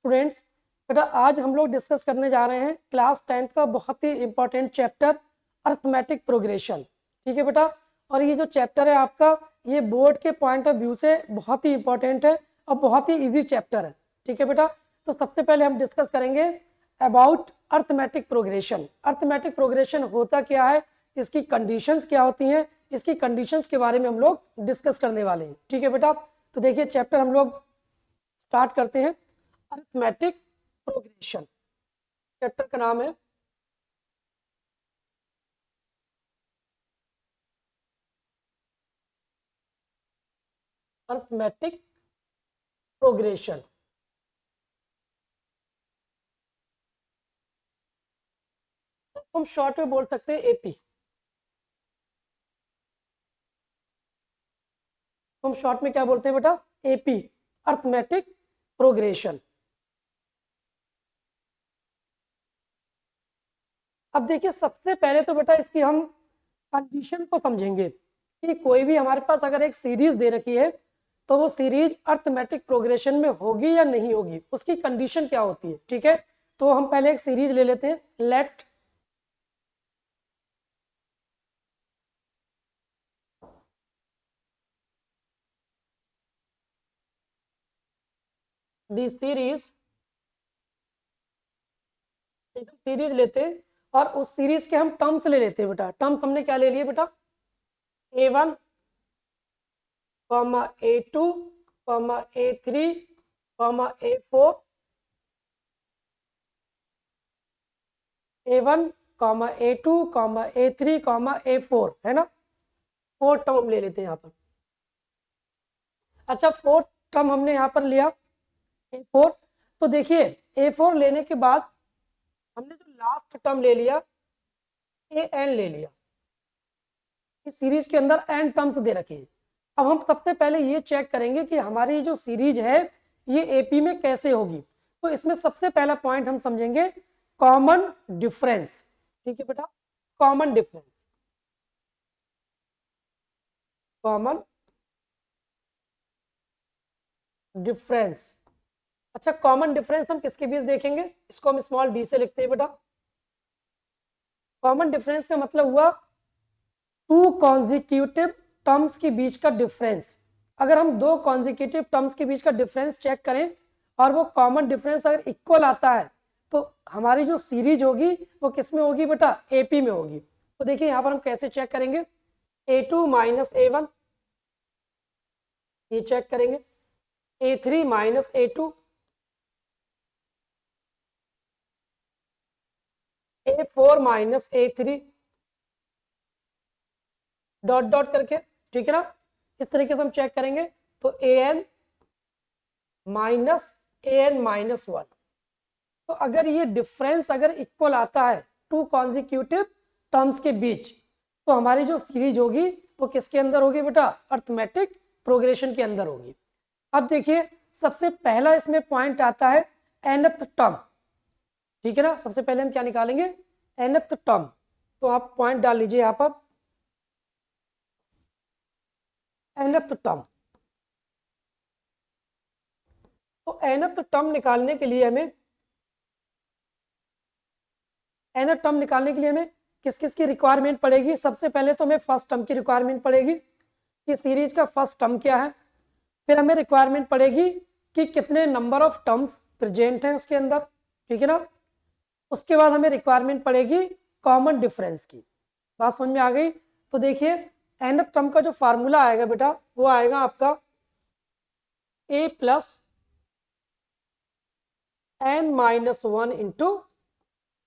Students, बेटा आज हम लोग डिस्कस करने जा रहे हैं क्लास 10th का बहुत ही इंपॉर्टेंट चैप्टर अर्थमेटिक प्रोग्रेशन। ठीक है बेटा, और ये जो चैप्टर है आपका, ये बोर्ड के पॉइंट ऑफ व्यू से बहुत ही इंपॉर्टेंट है और बहुत ही इजी चैप्टर है। ठीक है बेटा, तो सबसे पहले हम डिस्कस करेंगे about arithmetic progression. Arithmetic progression होता क्या है, इसकी कंडीशंस क्या होती हैं, इसकी कंडीशंस के बारे में हम लोग डिस्कस करने वाले हैं। ठीक है बेटा, तो देखिए चैप्टर हम लोग स्टार्ट करते हैं। अरिथमेटिक प्रोग्रेशन चैप्टर का नाम है अरिथमेटिक प्रोग्रेशन। हम शॉर्ट में बोल सकते हैं एपी। हम शॉर्ट में क्या बोलते हैं बेटा, एपी, अरिथमेटिक प्रोग्रेशन। अब देखिए सबसे पहले तो बेटा इसकी हम कंडीशन को समझेंगे कि कोई भी हमारे पास अगर एक सीरीज दे रखी है तो वो सीरीज अरिथमेटिक प्रोग्रेशन में होगी या नहीं होगी, उसकी कंडीशन क्या होती है। ठीक है, तो हम पहले एक सीरीज ले लेते हैं। लेट दी सीरीज, एक सीरीज लेते हैं और उस सीरीज के हम टर्म्स ले लेते हैं बेटा। टर्म्स हमने क्या ले लिए बेटा, A1, A2, A3, A4, A1, A2, A3, A4 है ना। 4 टर्म ले लेते हैं यहाँ पर। अच्छा, 4 टर्म हमने यहाँ पर लिया A4। तो देखिए A4 लेने के बाद हमने जो लास्ट टर्म ले लिया AN ले लिया। इस सीरीज के अंदर n टर्म्स दे रखे हैं। अब हम सबसे पहले ये चेक करेंगे कि हमारी जो सीरीज है ये एपी में कैसे होगी। तो इसमें सबसे पहला पॉइंट हम समझेंगे कॉमन डिफरेंस। ठीक है बेटा, कॉमन डिफरेंस, कॉमन डिफरेंस। अच्छा, कॉमन डिफरेंस हम किसके बीच देखेंगे, इसको हम स्मॉल डी से लिखते हैं बेटा। कॉमन डिफरेंस का मतलब हुआ टू कॉन्जिक्यूटिव टर्म्स के बीच का डिफरेंस। अगर हम दो कॉन्जिक्यूटिव टर्म्स के बीच का डिफरेंस चेक करें और वो कॉमन डिफरेंस अगर इक्वल आता है तो हमारी जो सीरीज होगी वो किस में होगी बेटा, एपी में होगी। तो देखिए यहाँ पर हम कैसे चेक करेंगे, A2 माइनस A1, ये चेक करेंगे। A3 minus A2, A4 minus A3, dot dot करके। ठीक है ना, इस तरीके से हम चेक करेंगे। तो AN माइनस AN माइनस 1। तो अगर ये डिफरेंस अगर इक्वल आता है टू कॉन्जिक्यूटिव टर्म्स के बीच, तो हमारी जो सीरीज होगी वो किसके अंदर होगी बेटा, अरिथमेटिक प्रोग्रेशन के अंदर होगी। अब देखिए सबसे पहला इसमें पॉइंट आता है nth टर्म। ठीक है ना, सबसे पहले हम क्या निकालेंगे, nth टर्म। तो आप पॉइंट डाल लीजिए यहाँ पर, nth टर्म। तो nth टर्म निकालने के लिए हमें nth टर्म निकालने के लिए हमें किस किस की रिक्वायरमेंट पड़ेगी। सबसे पहले तो हमें फर्स्ट टर्म की रिक्वायरमेंट पड़ेगी कि सीरीज का फर्स्ट टर्म क्या है। फिर हमें रिक्वायरमेंट पड़ेगी कि कितने नंबर ऑफ टर्म्स प्रेजेंट हैं उसके अंदर। ठीक है ना, उसके बाद हमें रिक्वायरमेंट पड़ेगी कॉमन डिफरेंस की। बात समझ में आ गई। तो देखिए nth टर्म का जो फार्मूला आएगा बेटा वो आएगा आपका a plus n minus 1 into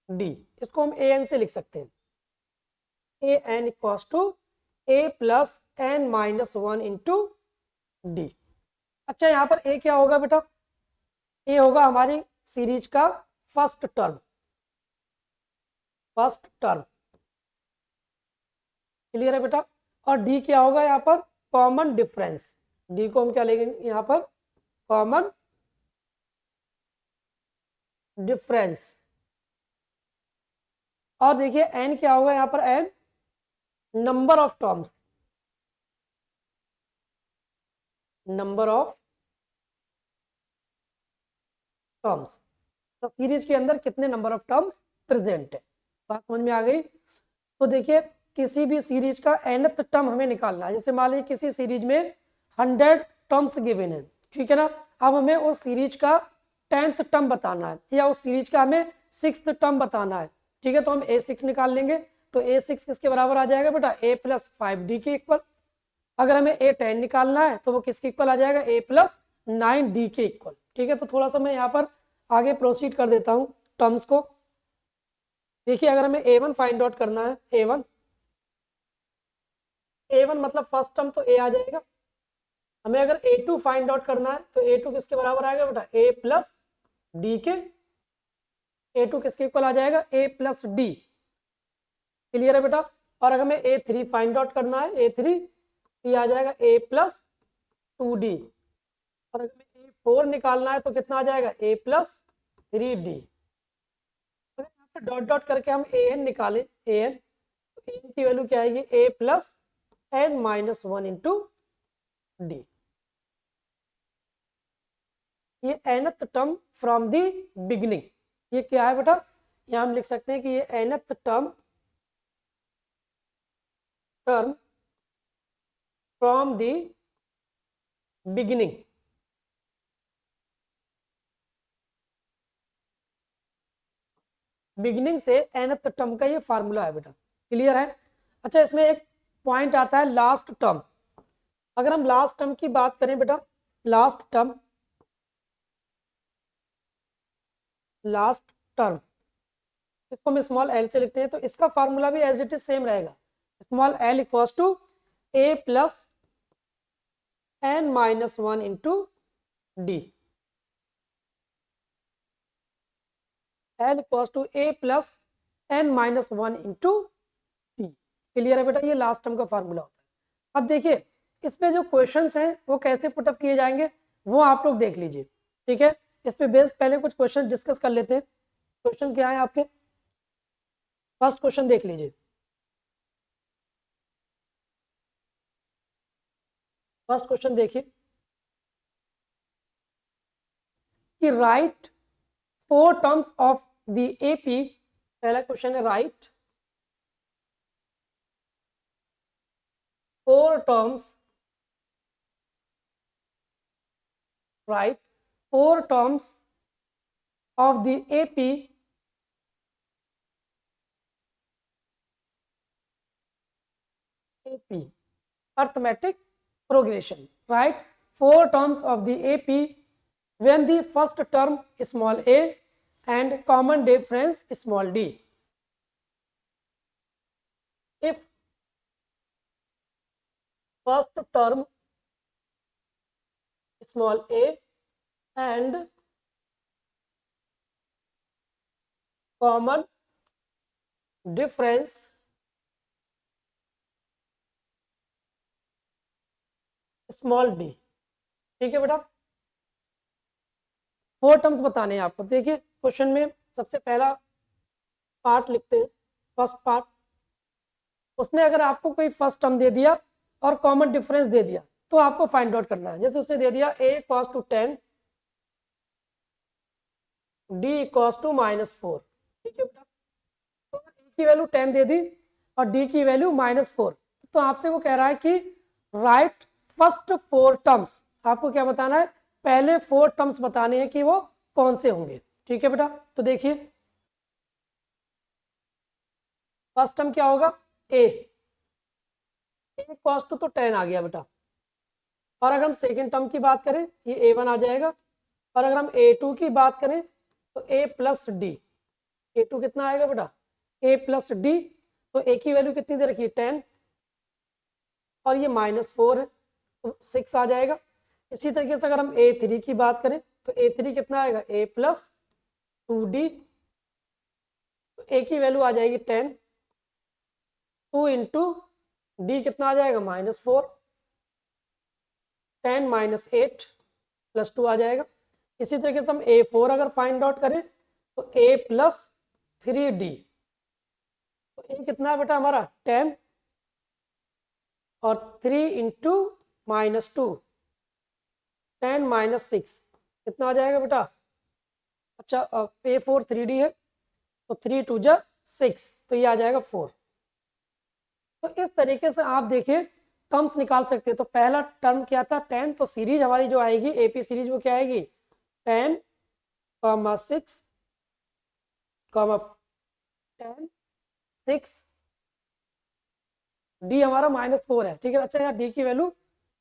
D. इसको हम an से लिख सकते हैं, an equals to a plus n minus 1 into D. अच्छा, यहाँ पर a क्या होगा बेटा, a होगा हमारी सीरीज का first term, first term. Clear है बेटा। और डी क्या होगा यहाँ पर, कॉमन डिफरेंस। डी को हम क्या लेंगे यहाँ पर, कॉमन डिफरेंस। और देखिए एन क्या होगा यहाँ पर, N number of terms, number of terms, तो सीरीज के अंदर कितने नंबर ऑफ टर्म्स प्रेजेंट है। बात समझ में आ गई। तो देखिए किसी भी सीरीज का nth टर्म हमें निकालना है। जैसे मान लीजिए किसी सीरीज में 100 टर्म्स गिवन है, ठीक है ना। अब हमें उस सीरीज का 10th टर्म बताना है या उस सीरीज का हमें 6th टर्म बताना है, ठीक है। तो हम a6 निकाल लेंगे। तो a6 किसके बराबर आ जाएगा बेटा, a + 5d के इक्वल। अगर हमें a10 निकालना है तो वो किसके इक्वल आ जाएगा, a + 9d के इक्वल, ठीक है। तो थोड़ा सा मैं यहाँ पर आगे प्रोसीड कर देता हूँ टर्म्स को। देखिए अगर हमें a1 फाइंड आउट करना है, a1 मतलब फर्स्ट टर्म तो a आ जाएगा। हमें अगर a2 फाइंड आउट करना है तो a2 किसके बराबर आएगा बेटा, a + d के। a2 किसके इक्वल आ जाएगा, a + d। क्लियर है बेटा। और अगर हमें a3 फाइंड आउट करना है, a3 ये आ जाएगा a + 2d। और अगर हमें a4 निकालना है तो कितना आ जाएगा, a + 3d। अगर यहाँ पे डॉट डॉट करके हम an निकालें, an तो an की वैल्यू क्या आएगी, a + n - 1 × d। ये nth term from the beginning, ये क्या है बेटा, यहाँ हम लिख सकते हैं कि ये nth term from the beginning. Beginning से nth टर्म का ये फार्मूला है बेटा। क्लियर है। अच्छा इसमें एक पॉइंट आता है लास्ट टर्म। अगर हम लास्ट टर्म की बात करें बेटा, लास्ट टर्म इसको हम स्मॉल एल से लिखते हैं। तो इसका फार्मूला भी एज इट इज सेम रहेगा, small l equals to a + n - 1 × d। L equals to a + n - 1 × d। Clear है बेटा, ये लास्ट टर्म का फार्मूला होता है। अब देखिए इसमें जो क्वेश्चंस हैं वो कैसे पुटअप किए जाएंगे वो आप लोग देख लीजिए, ठीक है। इस पे बेस्ड पहले कुछ क्वेश्चन डिस्कस कर लेते हैं। क्वेश्चन क्या है आपके, फर्स्ट क्वेश्चन देख लीजिए। फर्स्ट क्वेश्चन देखिए कि right 4 terms of the AP. पहला क्वेश्चन है right 4 terms, right 4 terms of the AP arithmetic progression. Write 4 terms of the AP when the first term small a and common difference small d. If first term small a and common difference small D, ठीक है बेटा। 4 terms बताने हैं आपको। देखिए question में सबसे पहला पार्ट लिखते हैं, फर्स्ट पार्ट। उसने अगर आपको कोई फर्स्ट टर्म दे दिया और कॉमन डिफरेंस दे दिया तो आपको फाइंड आउट करना है। जैसे उसने दे दिया a cos to 10 d cos to -4, ठीक है बेटा। तो a की वैल्यू 10 दे दी और d की वैल्यू -4, तो आपसे वो कह रहा है कि राइट फर्स्ट 4 टर्म्स। आपको क्या बताना है, पहले 4 टर्म्स बताने हैं कि वो कौन से होंगे, ठीक है बेटा। तो देखिए फर्स्ट टर्म क्या होगा, a cos to तो 10 आ गया बेटा। और अगर हम सेकेंड टर्म की बात करें ये a1 आ जाएगा। और अगर हम a2 की बात करें तो a + d, a2 कितना आएगा बेटा, a + d। तो a की वैल्यू कितनी दे रखी है, 10 और ये -4 है तो 6 आ जाएगा। इसी तरीके से अगर हम a3 की बात करें तो a3 कितना आएगा, a + 2d। तो a की वैल्यू आ जाएगी 10, 2 × d कितना आ जाएगा, -4, 10 - 8 + 2 आ जाएगा। इसी तरीके से हम a4 अगर फाइंड आउट करें तो a + 3d। तो a कितना है बेटा हमारा 10 और 3 × -2, 10 - 6 कितना आ जाएगा बेटा अच्छा A4 3D है, तो 3 2 जा 6, तो ये आ जाएगा 4। तो इस तरीके से आप देखिए टर्म्स निकाल सकते हैं। तो पहला टर्म क्या था 10, तो सीरीज हमारी जो आएगी AP सीरीज वो क्या आएगी 10, 6, 10, 6, डी हमारा -4 है, ठीक है। अच्छा यहाँ डी की वैल्यू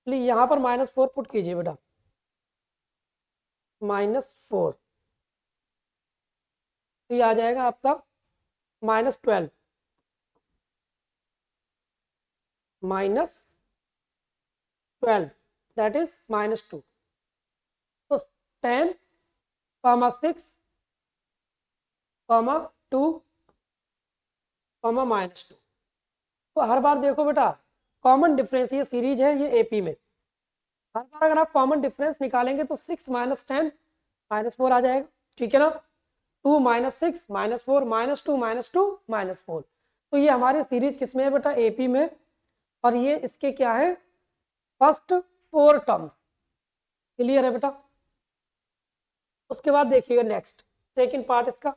यहाँ पर -4 पुट कीजिए बेटा, -4, तो ये आ जाएगा आपका -12, -12 दैट इज -2। तो 10, 6, 2, -2। तो हर बार देखो बेटा कॉमन डिफरेंस, ये सीरीज है ये AP में, हर बार अगर आप कॉमन डिफरेंस निकालेंगे तो 6 - 10 -4 आ जाएगा, ठीक है ना। 2 - 6 -4 -2 -2 -4, तो ये हमारी सीरीज किसमें है बेटा AP में, और ये इसके क्या है फर्स्ट 4 टर्म्स, क्लियर है बेटा। उसके बाद देखिएगा नेक्स्ट सेकंड पार्ट इसका,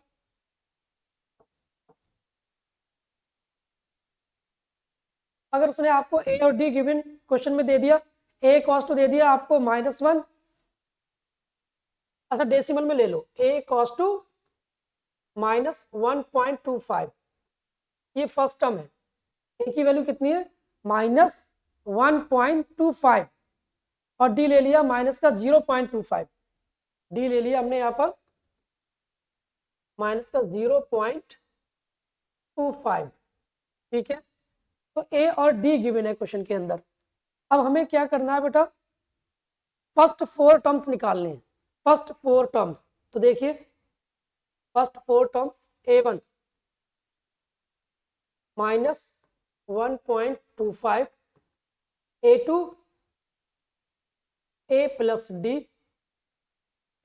अगर उसने आपको A और D गिवन क्वेश्चन में दे दिया, A कॉस टू दे दिया आपको -1, अच्छा डेसिमल में ले लो, A कॉस टू -1.25, ये फर्स्ट टर्म है, A की वैल्यू कितनी है -1.25, और D ले लिया माइनस का 0.25, D ले लिया हमने यहाँ पर माइनस का 0.25, ठीक है। तो A और D गिवन है क्वेश्चन के अंदर। अब हमें क्या करना है बेटा, फर्स्ट 4 टर्म्स निकालने हैं, फर्स्ट 4 टर्म्स। तो देखिए first 4 terms A1 -1.25, A2 A plus D,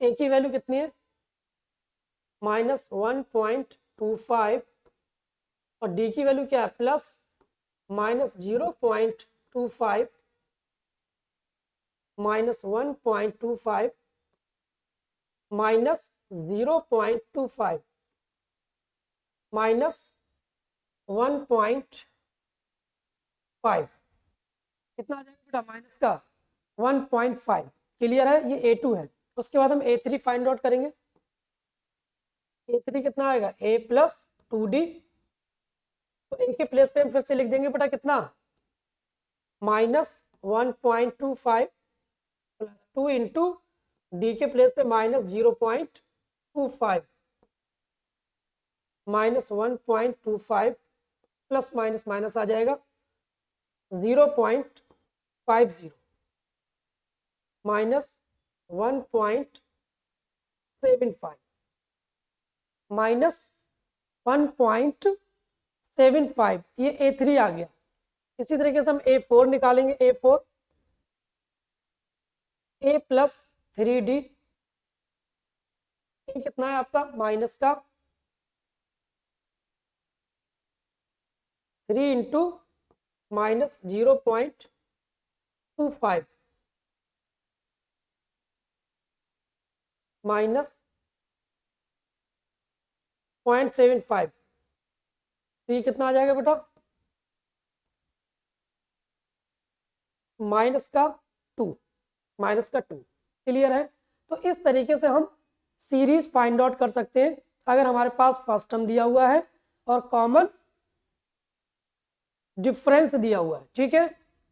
A की वैल्यू कितनी है -1.25, और D की वैल्यू क्या है प्लस -0.25, -1.25 -0.25 -1.5, कितना आ जाएगा बेटा माइनस का 1.5, क्लियर है, ये A2 है। उसके बाद हम A3 फाइंड आउट करेंगे, A3 कितना आएगा A प्लस 2D, तो A के प्लेस पे हम फिर से लिख देंगे बेटा कितना -1.25 प्लस 2 इंटू D के प्लेस पे -0.25 -1.25 प्लस माइनस माइनस आ जाएगा 0.50 -1.75 -1.75, ये A3 आ गया। इसी तरीके से हम A4 निकालेंगे, A4 A प्लस 3D, कितना है आपका माइनस का 3 इंटू -0.25 -0.75, तो ये कितना आ जाएगा बेटा -2, क्लियर है। तो इस तरीके से हम सीरीज फाइंड आउट कर सकते हैं अगर हमारे पास फर्स्ट टर्म दिया हुआ है और कॉमन डिफरेंस दिया हुआ है, ठीक है।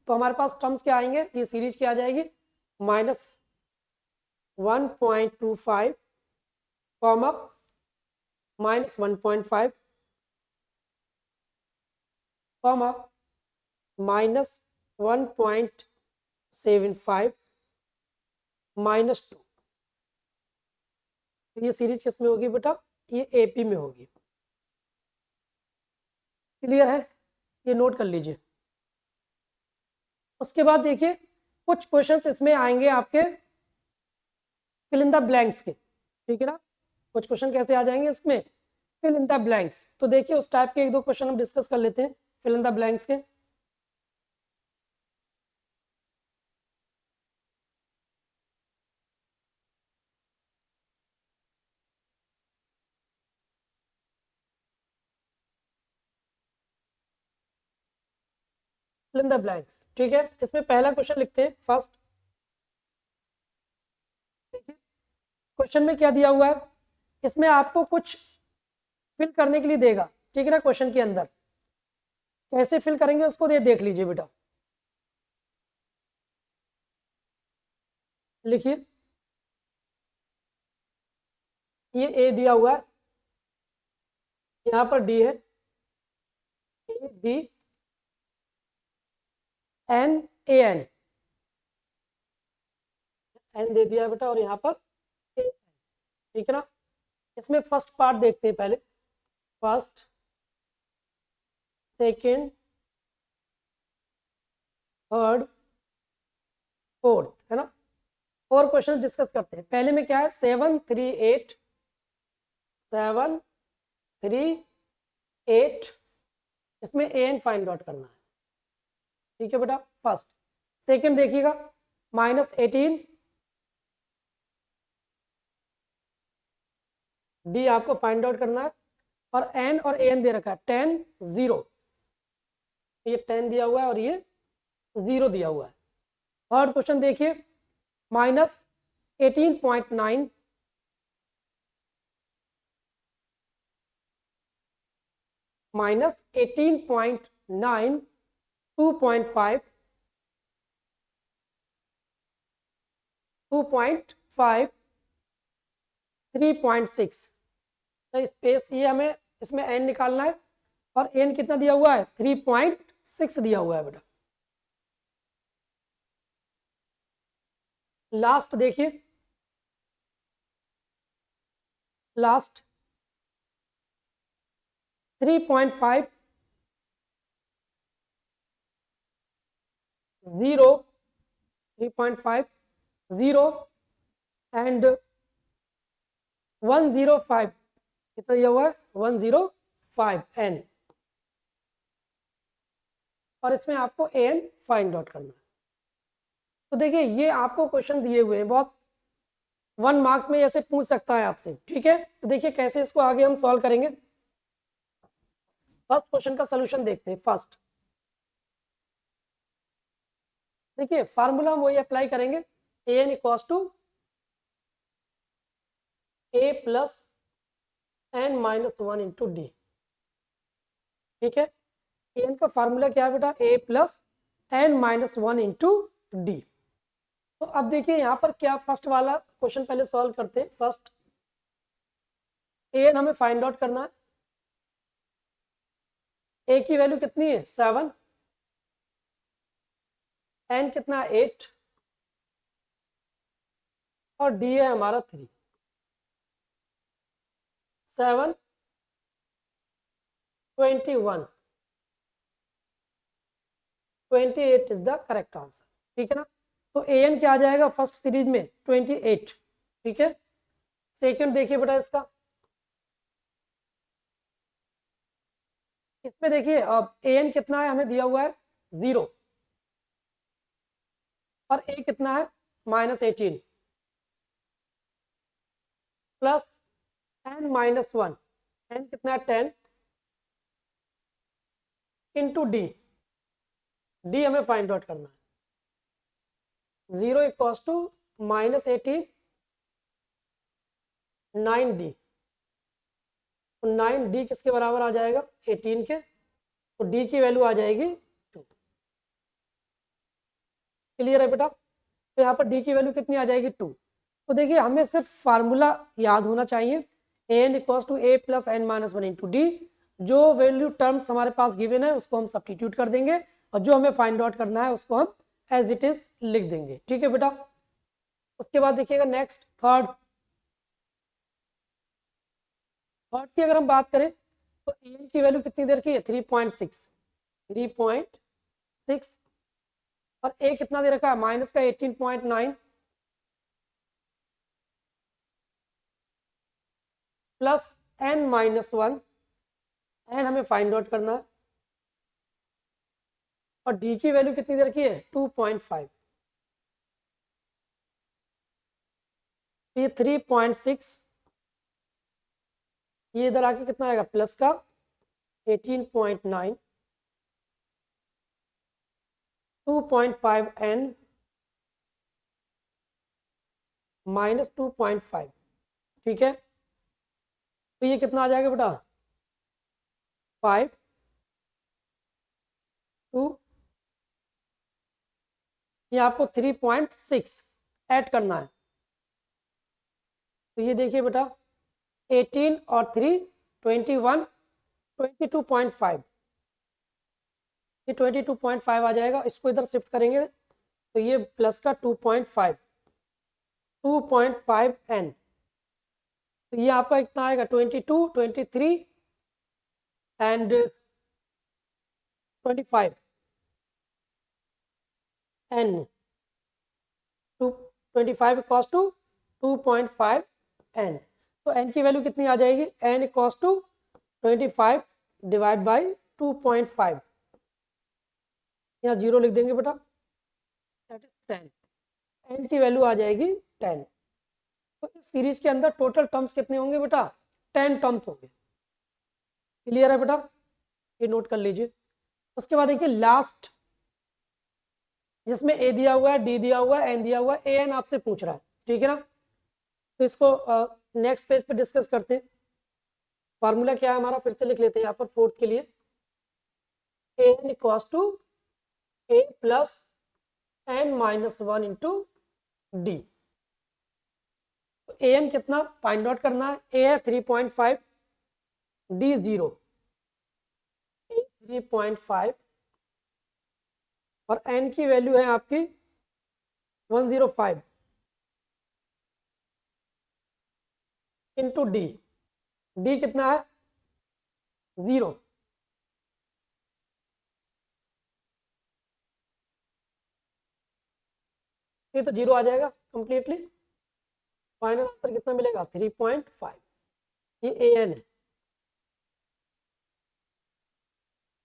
तो हमारे पास टर्म्स क्या आएंगे, ये सीरीज क्या आ जाएगी -1.25 कॉमा -1.5 कॉमा -1.75 -2, तो ये सीरीज किस में होगी बेटा, ये AP में होगी, क्लियर है, ये नोट कर लीजिए। उसके बाद देखिए कुछ क्वेश्चंस इसमें आएंगे आपके फिल इन द ब्लैंक्स के, ठीक है ना। कुछ क्वेश्चन कैसे आ जाएंगे इसमें फिल इन द ब्लैंक्स, तो देखिए उस टाइप के एक दो क्वेश्चन हम डिस्कस कर लेते हैं फिल इन द ब्लैंक्स के। Fill in the blanks. ठीक है, इसमें पहला क्वेश्चन लिखते हैं फर्स्ट। क्वेश्चन में क्या दिया हुआ है, इसमें आपको कुछ फिल करने के लिए देगा, ठीक है ना। क्वेश्चन के अंदर कैसे फिल करेंगे उसको देख लीजिए बेटा। लिखिए, ये ए दिया हुआ है, यहाँ पर डी है, A D N A N, N दे दिया बेटा, और यहाँ पर ए, ठीक है ना। इसमें फर्स्ट पार्ट देखते हैं पहले, फर्स्ट सेकेंड थर्ड फोर्थ, है ना। 4 क्वेश्चन डिस्कस करते हैं। पहले में क्या है, 7 3 8, 7 3 8, इसमें ए एन फाइंड आउट करना है, ठीक है बेटा, फर्स्ट। सेकेंड देखिएगा, -18, डी आपको फाइंड आउट करना है, और एन और ए एन दे रखा है 10 0, ये 10 दिया हुआ है और ये 0 दिया हुआ है। थर्ड क्वेश्चन देखिए, -18.9, -18.9, 2.5, 2.5, 3.6, तो स्पेस ये हमें इसमें एन निकालना है, और एन कितना दिया हुआ है, 3.6 दिया हुआ है बेटा। लास्ट देखिए, लास्ट 3.5, 0, 3.5 0 एंड 105, कितना दिया हुआ है, 105 एन, और इसमें आपको ए एन फाइंड आउट करना है। तो देखिए, ये आपको क्वेश्चन दिए हुए हैं, बहुत 1 मार्क्स में ऐसे पूछ सकता है आपसे, ठीक है। तो देखिए कैसे इसको आगे हम सॉल्व करेंगे। फर्स्ट क्वेश्चन का सोल्यूशन देखते हैं। फर्स्ट देखिए, फार्मूला हम वही अप्लाई करेंगे, a n equals to a plus n minus 1 into d, ठीक है। ए एन का फार्मूला क्या है बेटा, a plus n minus 1 into d. तो अब देखिए यहाँ पर क्या, फर्स्ट वाला क्वेश्चन पहले सॉल्व करते हैं। फर्स्ट ए एन हमें फाइंड आउट करना है, ए की वैल्यू कितनी है, 7, एन कितना है, 8, और डी है हमारा 3। 7 21 28 इज द करेक्ट आंसर, ठीक है ना। तो ए एन क्या आ जाएगा फर्स्ट सीरीज में, 28, ठीक है। सेकंड देखिए बेटा, इसका इसमें देखिए, अब ए एन कितना है हमें दिया हुआ है, 0, और ए कितना है, -18, प्लस एन माइनस 1, एन कितना है, 10, इंटू डी, डी हमें फाइंड आउट करना है, 0 इक्वल्स टू -18, 9d, तो 9d किसके बराबर आ जाएगा, 18 के, तो d की वैल्यू आ जाएगी 2। क्लियर है बेटा। तो यहाँ पर d की वैल्यू कितनी आ जाएगी, 2। तो देखिए, हमें सिर्फ फार्मूला याद होना चाहिए, n equals to a plus n minus 1 into d. जो वैल्यू टर्म्स हमारे पास गिवन है उसको हम सब्स्टिट्यूट कर देंगे, और जो हमें फाइंड आउट करना है उसको हम एज इट इज लिख देंगे, ठीक है बेटा। उसके बाद देखिएगा नेक्स्ट, थर्ड की अगर हम बात करें, तो एन की वैल्यू कितनी दे रखी है, 3.6, 3.6, और ए कितना दे रखा है, माइनस का 18.9, प्लस एन माइनस 1, एन हमें फाइंड आउट करना है, और डी की वैल्यू कितनी दे रखी है, 2.5। ये 3.6, ये इधर आके कितना आएगा, प्लस का 18.9, 2.5n माइनस 2.5, ठीक है। तो ये कितना आ जाएगा बेटा, 5 2, ये आपको 3.6 ऐड करना है। तो ये देखिए बेटा 18 और 3 21 22.5, ये 22.5 आ जाएगा। इसको इधर शिफ्ट करेंगे तो ये प्लस का 2.5 2.5n, तो ये आपका कितना आएगा 22 23 and 25 n 25 equals to 2.5 n। तो n की वैल्यू कितनी आ जाएगी, n equals to 25 divide by 2.5, यहाँ 0 लिख देंगे बेटा, दैट इज 10, n की वैल्यू आ जाएगी 10। तो इस सीरीज के अंदर टोटल टर्म्स कितने होंगे बेटा, 10 टर्म्स होंगे। क्लियर है बेटा, ये नोट कर लीजिए। उसके बाद देखिए लास्ट, जिसमें a दिया हुआ है, d दिया हुआ है, n दिया हुआ है, an आपसे पूछ रहा है, ठीक है ना। तो इसको नेक्स्ट पेज पे डिस्कस करते हैं। फार्मूला क्या है हमारा, फिर से लिख लेते हैं यहाँ पर फोर्थ के लिए, an equals to a plus n minus 1 into d. तो an कितना फाइंड आउट करना है, a है 3.5, d 0, a 3.5 और n की वैल्यू है आपकी 105 इंटू डी, डी कितना है 0, ये तो 0 आ जाएगा कंप्लीटली। फाइनल आंसर कितना मिलेगा 3.5, ये an है,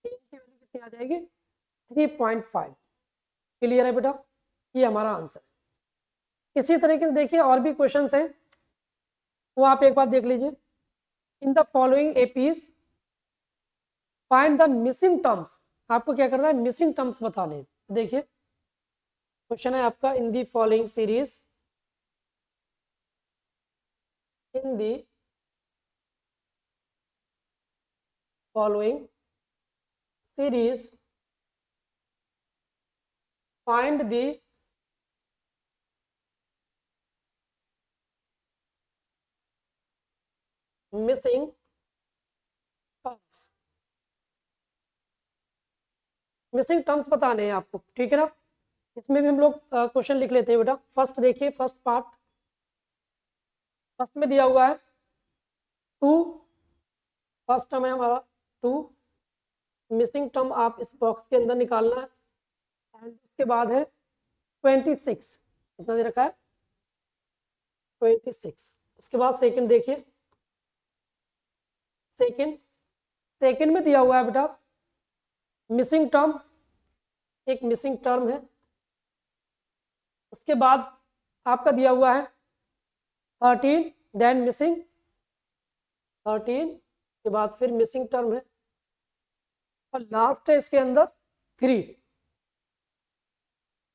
an की वैल्यू कितनी आ जाएगी 3.5। क्लियर है बेटा, ये हमारा आंसर है। इसी तरीके से देखिए और भी क्वेश्चंस हैं, वो आप एक बार देख लीजिए। In the following APs find the missing terms, आपको क्या करना है, मिसिंग टर्म्स बताने हैं। देखिए क्वेश्चन है आपका, in the following series, in the following series find the missing terms, missing terms बताने हैं आपको, ठीक है ना। इसमें भी हम लोग क्वेश्चन लिख लेते हैं बेटा। फर्स्ट देखिए, फर्स्ट पार्ट, फर्स्ट में दिया हुआ है 2, फर्स्ट टर्म है हमारा 2, मिसिंग टर्म आप इस बॉक्स के अंदर निकालना है। एंड उसके बाद है 26, कितना दे रखा है 26। उसके बाद सेकंड देखिए, सेकंड में दिया हुआ है बेटा मिसिंग टर्म, एक मिसिंग टर्म है। उसके बाद आपका दिया हुआ है 13, देन मिसिंग 13 के बाद फिर मिसिंग टर्म है, और लास्ट है इसके अंदर 3।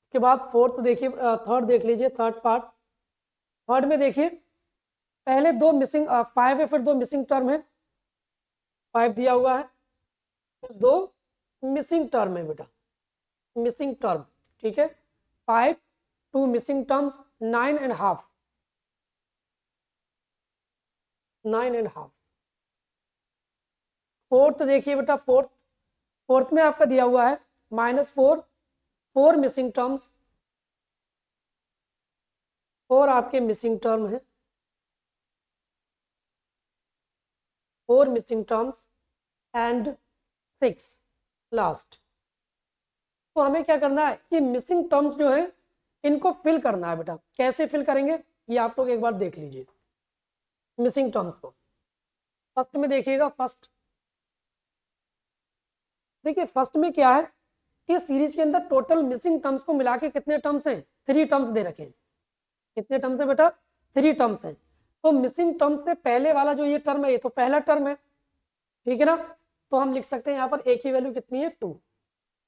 इसके बाद फोर्थ देखिए, थर्ड देख लीजिए, थर्ड पार्ट। थर्ड में देखिए पहले 2 मिसिंग 5 है, फिर 2 मिसिंग टर्म है, 5 दिया हुआ है, फिर 2 मिसिंग टर्म है बेटा, मिसिंग टर्म, ठीक है। 5 2 मिसिंग टर्म्स 9.5, 9.5। फोर्थ देखिए बेटा, फोर्थ में आपका दिया हुआ है -4, 4 मिसिंग टर्म्स, 4 आपके मिसिंग टर्म है, 4 मिसिंग टर्म्स एंड 6 लास्ट। तो हमें क्या करना है, ये मिसिंग टर्म्स जो है इनको फिल करना है बेटा। कैसे फिल करेंगे ये आप लोग एक बार देख लीजिए मिसिंग टर्म्स को। फर्स्ट में देखिएगा, फर्स्ट देखिए, फर्स्ट में क्या है, इस सीरीज के अंदर टोटल मिसिंग टर्म्स को मिला के कितने टर्म्स हैं, 3 टर्म्स दे रखे हैं। कितने टर्म्स है बेटा, 3 टर्म्स हैं। तो मिसिंग टर्म्स से पहले वाला जो ये टर्म है, ये तो पहला टर्म है, ठीक है ना। तो हम लिख सकते हैं यहाँ पर एक की वैल्यू कितनी है 2,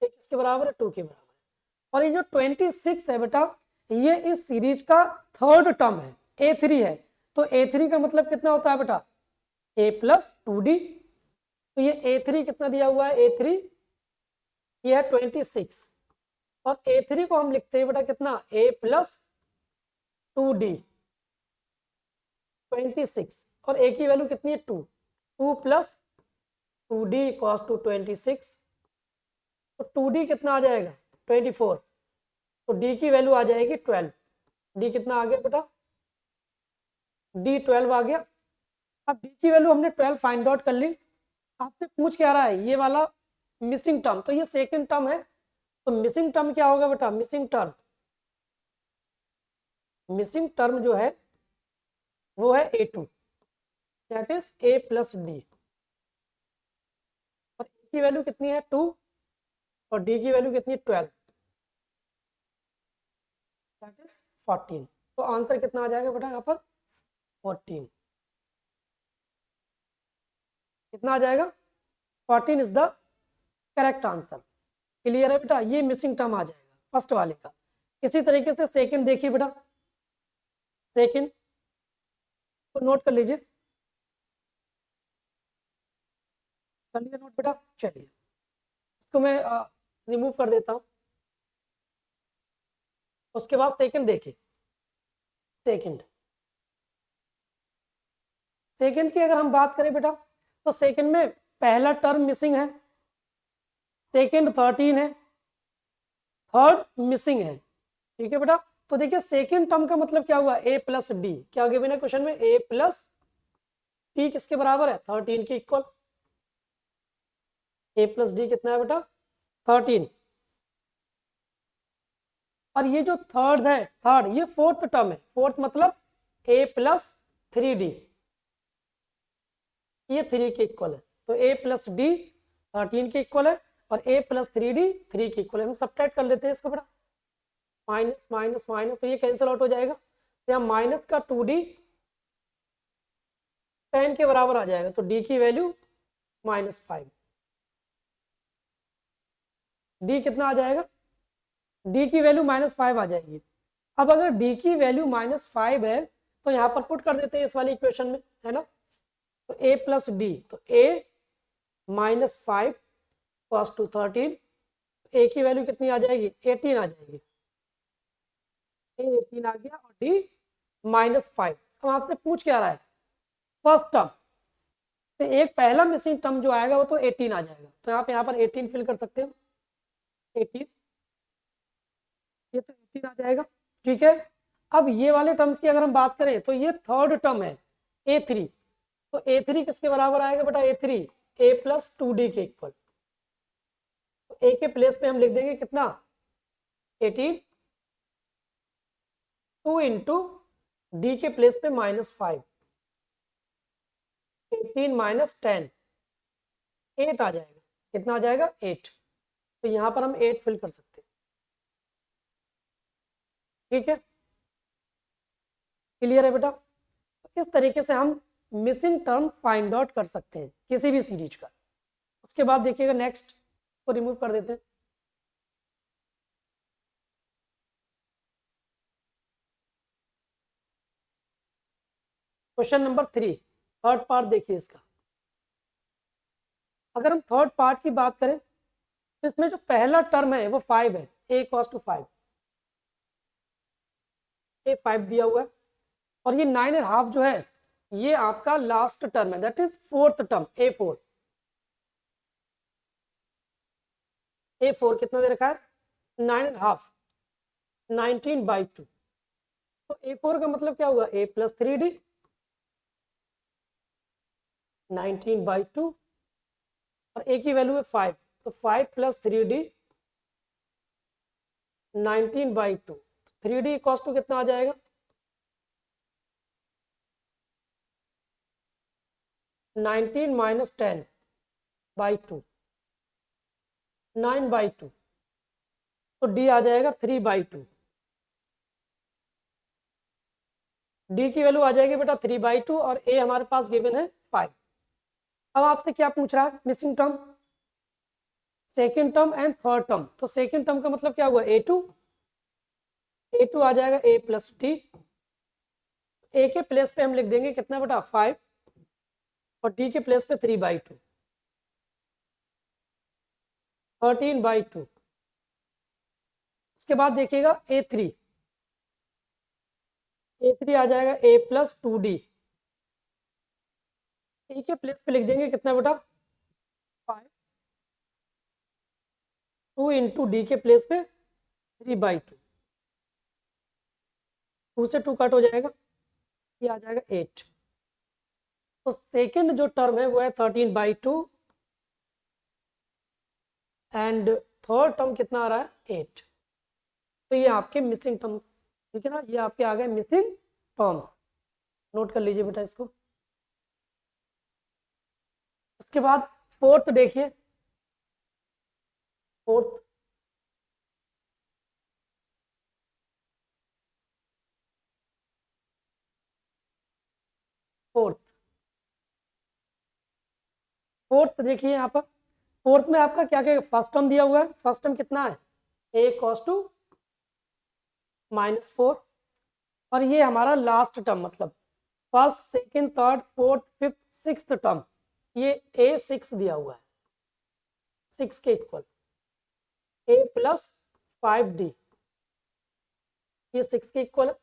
एक किसके बराबर है 2 के बराबर है। और ये जो 26 है बेटा, ये इस सीरीज का थर्ड टर्म है, A3 है। तो A3 का मतलब कितना होता है बेटा, A प्लस 2D। तो ये A3 कितना दिया हुआ है, A3 ये है 26, और A3 को हम लिखते हैं बेटा कितना, A प्लस 2D 26, और A की वैल्यू कितनी है 2, 2 प्लस 2D इक्वल्स टू 26। तो 2D कितना आ जाएगा 24, तो D की वैल्यू आ जाएगी 12। D कितना आ गया बेटा, D 12 आ गया। अब D की वैल्यू हमने 12 फाइंड आउट कर ली। आपसे पूछ क्या रहा है, ये वाला मिसिंग टर्म, तो ये सेकंड टर्म है, तो मिसिंग टर्म क्या होगा बेटा, मिसिंग टर्म जो है वो है A2, that is A plus D। और A की वैल्यू कितनी है 2, और D की वैल्यू कितनी है 12, दैट इज 14। तो आंसर कितना आ जाएगा बेटा यहाँ पर 14, कितना आ जाएगा 14 is the correct answer. Clear है बेटा, ये मिसिंग टर्म आ जाएगा फर्स्ट वाले का। इसी तरीके से सेकंड देखिए बेटा, सेकंड को नोट कर लीजिए, कर लिया नोट बेटा, चलिए इसको मैं रिमूव कर देता हूँ। उसके बाद सेकंड देखिए, सेकंड सेकंड की अगर हम बात करें बेटा, तो सेकंड में पहला टर्म मिसिंग है, सेकंड 13 है, थर्ड मिसिंग है, ठीक है बेटा। तो देखिए सेकंड टर्म का मतलब क्या हुआ, A प्लस डी, क्या गिवन है क्वेश्चन में, A प्लस डी किसके बराबर है 13 के इक्वल। A प्लस डी कितना है बेटा 13, और ये जो थर्ड है, थर्ड ये फोर्थ टर्म है, फोर्थ मतलब A प्लस 3D, ये 3 के इक्वल है। तो A प्लस डी 13 के इक्वल है, और A प्लस 3D 3 के इक्वल है। हम सब्ट्रैक्ट कर लेते हैं इसको बेटा, माइनस माइनस माइनस, तो ये कैंसिल आउट हो जाएगा। तो यहाँ माइनस का 2D 10 के बराबर आ जाएगा, तो D की वैल्यू -5। D कितना आ जाएगा, D की वैल्यू -5 आ जाएगी। अब अगर D की वैल्यू -5 है, तो यहाँ पर पुट कर देते हैं इस वाली इक्वेशन में, है ना। तो A प्लस डी, तो A -5 cos टू 13, A की वैल्यू कितनी आ जाएगी 18 आ जाएगी, A 18 आ गया, और D -5। अब आपसे पूछ क्या रहा है, फर्स्ट टर्म, तो एक पहला मिसिंग टर्म जो आएगा वो तो 18 आ जाएगा, तो आप यहाँ पर 18 फिल कर सकते हो, 18, ये तो 18 आ जाएगा, ठीक है। अब ये वाले टर्म्स की अगर हम बात करें, तो ये थर्ड टर्म है A3, तो A3 किसके बराबर आएगा बेटा, A3 A प्लस 2D के इक्वल। तो A के प्लेस पे हम लिख देंगे कितना 18, 2 इंटू D के प्लेस पे -5, 18 माइनस 10, 8 आ जाएगा, कितना आ जाएगा 8। तो यहाँ पर हम 8 फिल कर सकते हैं, ठीक है। क्लियर है बेटा, इस तरीके से हम मिसिंग टर्म फाइंड आउट कर सकते हैं किसी भी सीरीज का। उसके बाद देखिएगा नेक्स्ट को रिमूव कर देते हैं। क्वेश्चन नंबर 3, थर्ड पार्ट देखिए इसका। अगर हम थर्ड पार्ट की बात करें, तो इसमें जो पहला टर्म है वो 5 है, A cos टू 5, A 5 दिया हुआ है, और ये 9.5 जो है ये आपका लास्ट टर्म है, that is fourth term A4। A4 कितना दे रखा है 9.5, 19/2। तो A4 का मतलब क्या होगा, A प्लस 3D 19/2, और A की वैल्यू है 5, तो 5 plus 3D 19/2, 3D equals to कितना आ जाएगा 19 माइनस 10/2, 9/2, तो D आ जाएगा 3/2। D की वैल्यू आ जाएगी बेटा 3/2, और A हमारे पास गिवन है 5। अब आपसे क्या पूछ रहा है, missing term, second term and third term. तो सेकेंड टर्म का मतलब क्या हुआ, a2, a2 आ जाएगा a प्लस टी, ए के प्लेस पे हम लिख देंगे कितना बेटा 5, और डी के प्लेस पे 3/2, 13/2। उसके बाद देखिएगा a3, a3 आ जाएगा a प्लस 2d, ए के प्लेस पे लिख देंगे कितना बेटा 5, 2 इंटू डी के प्लेस पे 3/2, 2 से 2 कट हो जाएगा, ये आ जाएगा 8। तो सेकंड जो टर्म है वो है 13/2 एंड थर्ड टर्म कितना आ रहा है 8। तो ये आपके मिसिंग टर्म, ठीक है ना, ये आपके आ गए मिसिंग टर्म्स, नोट कर लीजिए बेटा इसको। उसके बाद फोर्थ देखिए, फोर्थ फोर्थ फोर्थ देखिए यहाँ पर, फोर्थ में आपका क्या क्या फर्स्ट टर्म दिया हुआ है, फर्स्ट टर्म कितना है a cos टू -4, और ये हमारा लास्ट टर्म मतलब first second third fourth fifth sixth term, ये a6 दिया हुआ है, 6 के इक्वल, a प्लस 5d, ये 6 के इक्वल है,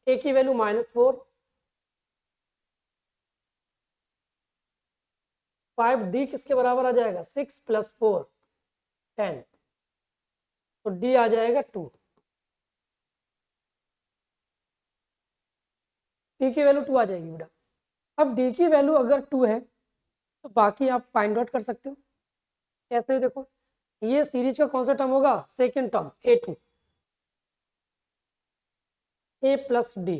a की वैल्यू -4, 5d किसके बराबर आ जाएगा 6 + 4 10, तो d आ जाएगा 2, d की वैल्यू 2 आ जाएगी बेटा। अब d की वैल्यू अगर 2 है तो बाकी आप फाइंड आउट कर सकते हो, कैसे देखो, ये सीरीज का कौन सा टर्म होगा second term a2, a plus D,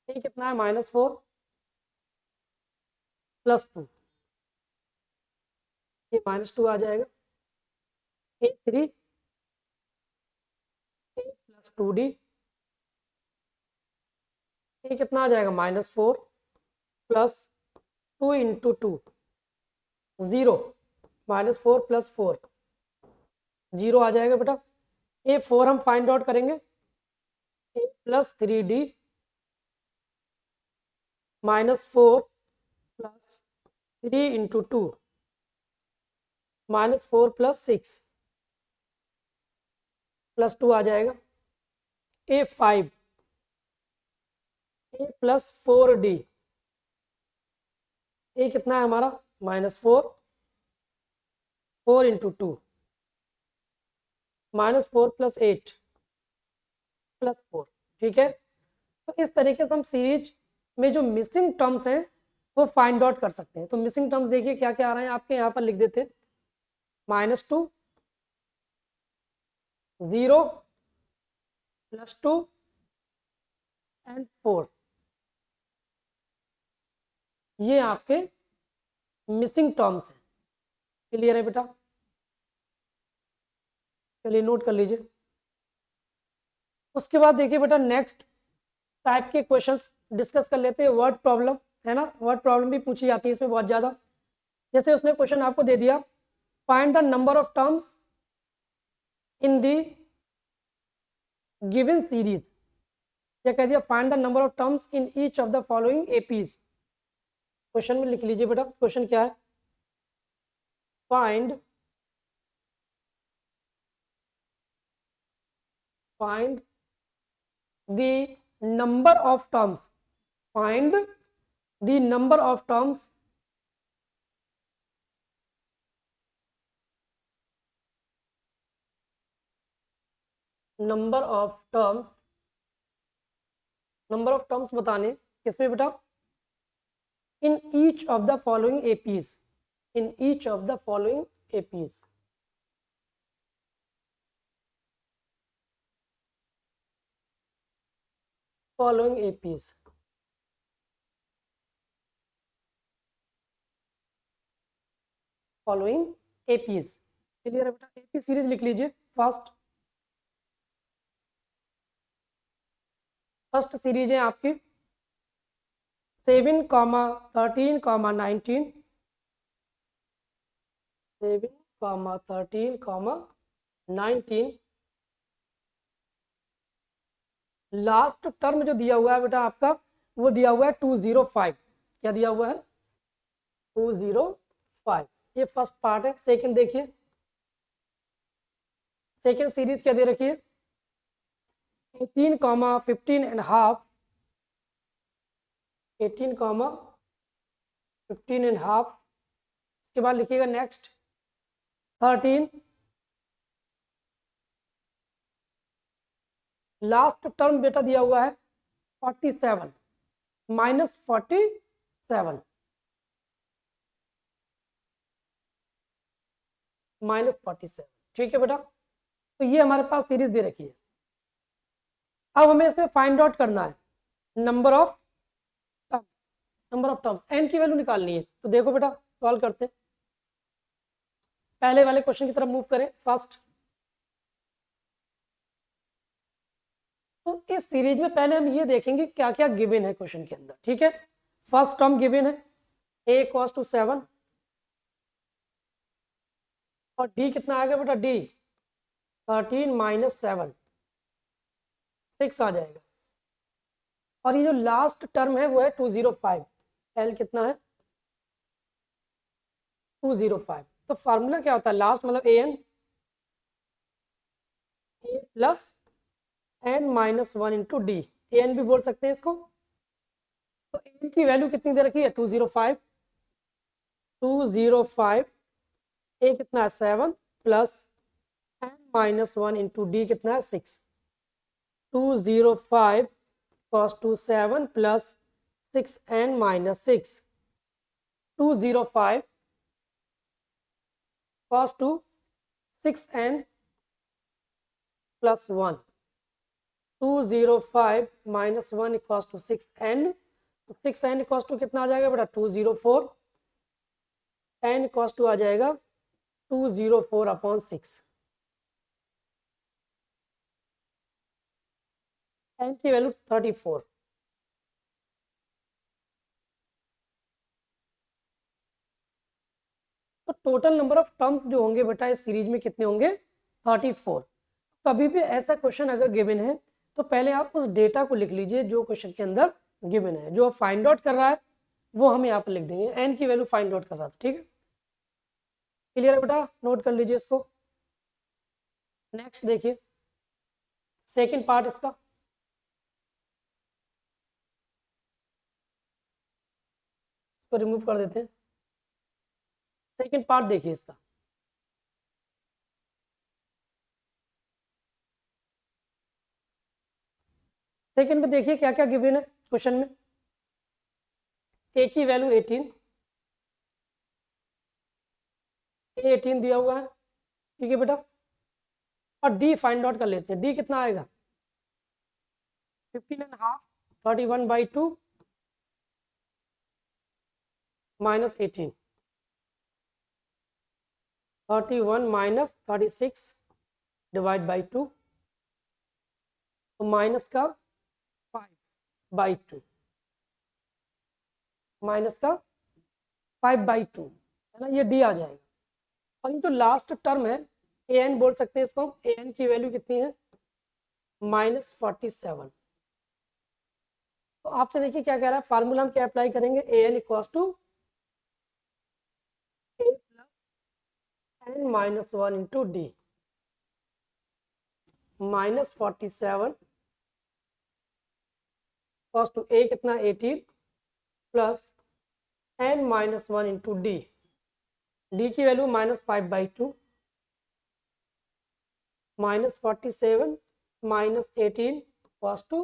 ये कितना है -4 + 2, ये -2 आ जाएगा, a3 a प्लस 2d, ये कितना आ जाएगा -4 + 2 इंटू 2 0, -4 + 4 0 आ जाएगा बेटा। a4 हम फाइंड आउट करेंगे, a प्लस 3d -4 + 3 इंटू 2 -4 + 6 + 2 आ जाएगा, a5 a प्लस 4d, ये कितना है हमारा -4 4 इंटू 2 -4 + 8 + 4, ठीक है। तो इस तरीके से हम सीरीज में जो मिसिंग टर्म्स हैं वो फाइंड आउट कर सकते हैं। तो मिसिंग टर्म्स देखिए क्या क्या आ रहे हैं आपके, यहाँ पर लिख देते हैं -2 0 +2 एंड 4, ये आपके मिसिंग टर्म्स हैं। क्लियर है बेटा, चलिए नोट कर लीजिए। उसके बाद देखिए बेटा नेक्स्ट टाइप के क्वेश्चंस डिस्कस कर लेते हैं, वर्ड प्रॉब्लम है ना, वर्ड प्रॉब्लम भी पूछी जाती है इसमें बहुत ज़्यादा। जैसे उसने क्वेश्चन आपको दे दिया, find the number of terms in the given series, क्या कह दिया find the number of terms in each of the following APs. Question में लिख लीजिए बेटा, क्वेश्चन क्या है, find the number of terms, find the number of terms number of terms, number of terms बताने किसमें बेटा, in each of the following APs, in each of the following APs, following APs, following APs. Clear है बेटा, AP series लिख लीजिए first, first series है आपकी 7, 13, 19, 7, comma 13 comma 19, last term जो दिया हुआ है बेटा आपका वो दिया हुआ है 205, क्या दिया हुआ है 205, ये फर्स्ट पार्ट है। सेकंड देखिए, सेकंड सीरीज क्या दे रखी है 18 comma 15 and half, 18 comma 15 and half, इसके बाद लिखिएगा नेक्स्ट 13, लास्ट टर्म बेटा दिया हुआ है 47 माइनस 47 माइनस 47, ठीक है बेटा। तो ये हमारे पास सीरीज दे रखी है। अब हमें इसमें फाइंड आउट करना है number of terms, number of terms n की वैल्यू निकालनी है। तो देखो बेटा सॉल्व करते हैं, पहले वाले क्वेश्चन की तरफ मूव करें फर्स्ट। तो इस सीरीज में पहले हम ये देखेंगे क्या क्या गिवन है क्वेश्चन के अंदर, ठीक है। फर्स्ट टर्म गिवन है a इक्वल्स टू 7 और d कितना आएगा बेटा d 13 माइनस 7, 6 आ जाएगा। और ये जो लास्ट टर्म है वो है 205, l कितना है 205। तो फार्मूला क्या होता है लास्ट मतलब an a plus n minus 1 into d, an भी बोल सकते हैं इसको। तो n की वैल्यू कितनी दे रखी है 205, 205 a कितना है 7 plus n minus 1 into d कितना है 6, 205 cos 27 plus 6n minus 6, 205 cos 2 6n plus 1, 205 minus 1 equals to 6n, तो 6n इक्वल्स टू कितना आ जाएगा बेटा 204, n इक्वल्स टू आ जाएगा 204 अपॉन 6, n की वैल्यू 34। तो टोटल नंबर ऑफ टर्म्स जो होंगे बेटा इस सीरीज में कितने होंगे 34। कभी भी ऐसा क्वेश्चन अगर गिवन है तो पहले आप उस डेटा को लिख लीजिए जो क्वेश्चन के अंदर गिवन है, जो फाइंड आउट कर रहा है वो हम यहाँ पर लिख देंगे, n की वैल्यू फाइंड आउट कर रहा था, ठीक है। क्लियर है बेटा, नोट कर लीजिए इसको। नेक्स्ट देखिए सेकंड पार्ट इसका, इसको रिमूव कर देते हैं। सेकंड पार्ट देखिए इसका, सेकंड में देखिए क्या क्या गिवन है क्वेश्चन में। ए की वैल्यू 18, ए 18 दिया हुआ है, ठीक है बेटा। और डी फाइंड आउट कर लेते हैं, डी कितना आएगा 15 and half, 31/2 minus 18, 31 minus 36 divide by 2, तो माइनस का 5/2, माइनस का 5/2 है ना, ये डी आ जाएगा। और ये जो लास्ट टर्म है ए एन बोल सकते हैं इसको, ए एन की वैल्यू कितनी है -47। तो आपसे देखिए क्या कह रहा है, फार्मूला हम क्या अप्लाई करेंगे, a n equals to a plus n minus 1 into d, -47 equals to a कितना 18 plus n minus 1 into d, d की value -5/2, -47 minus 18 equals to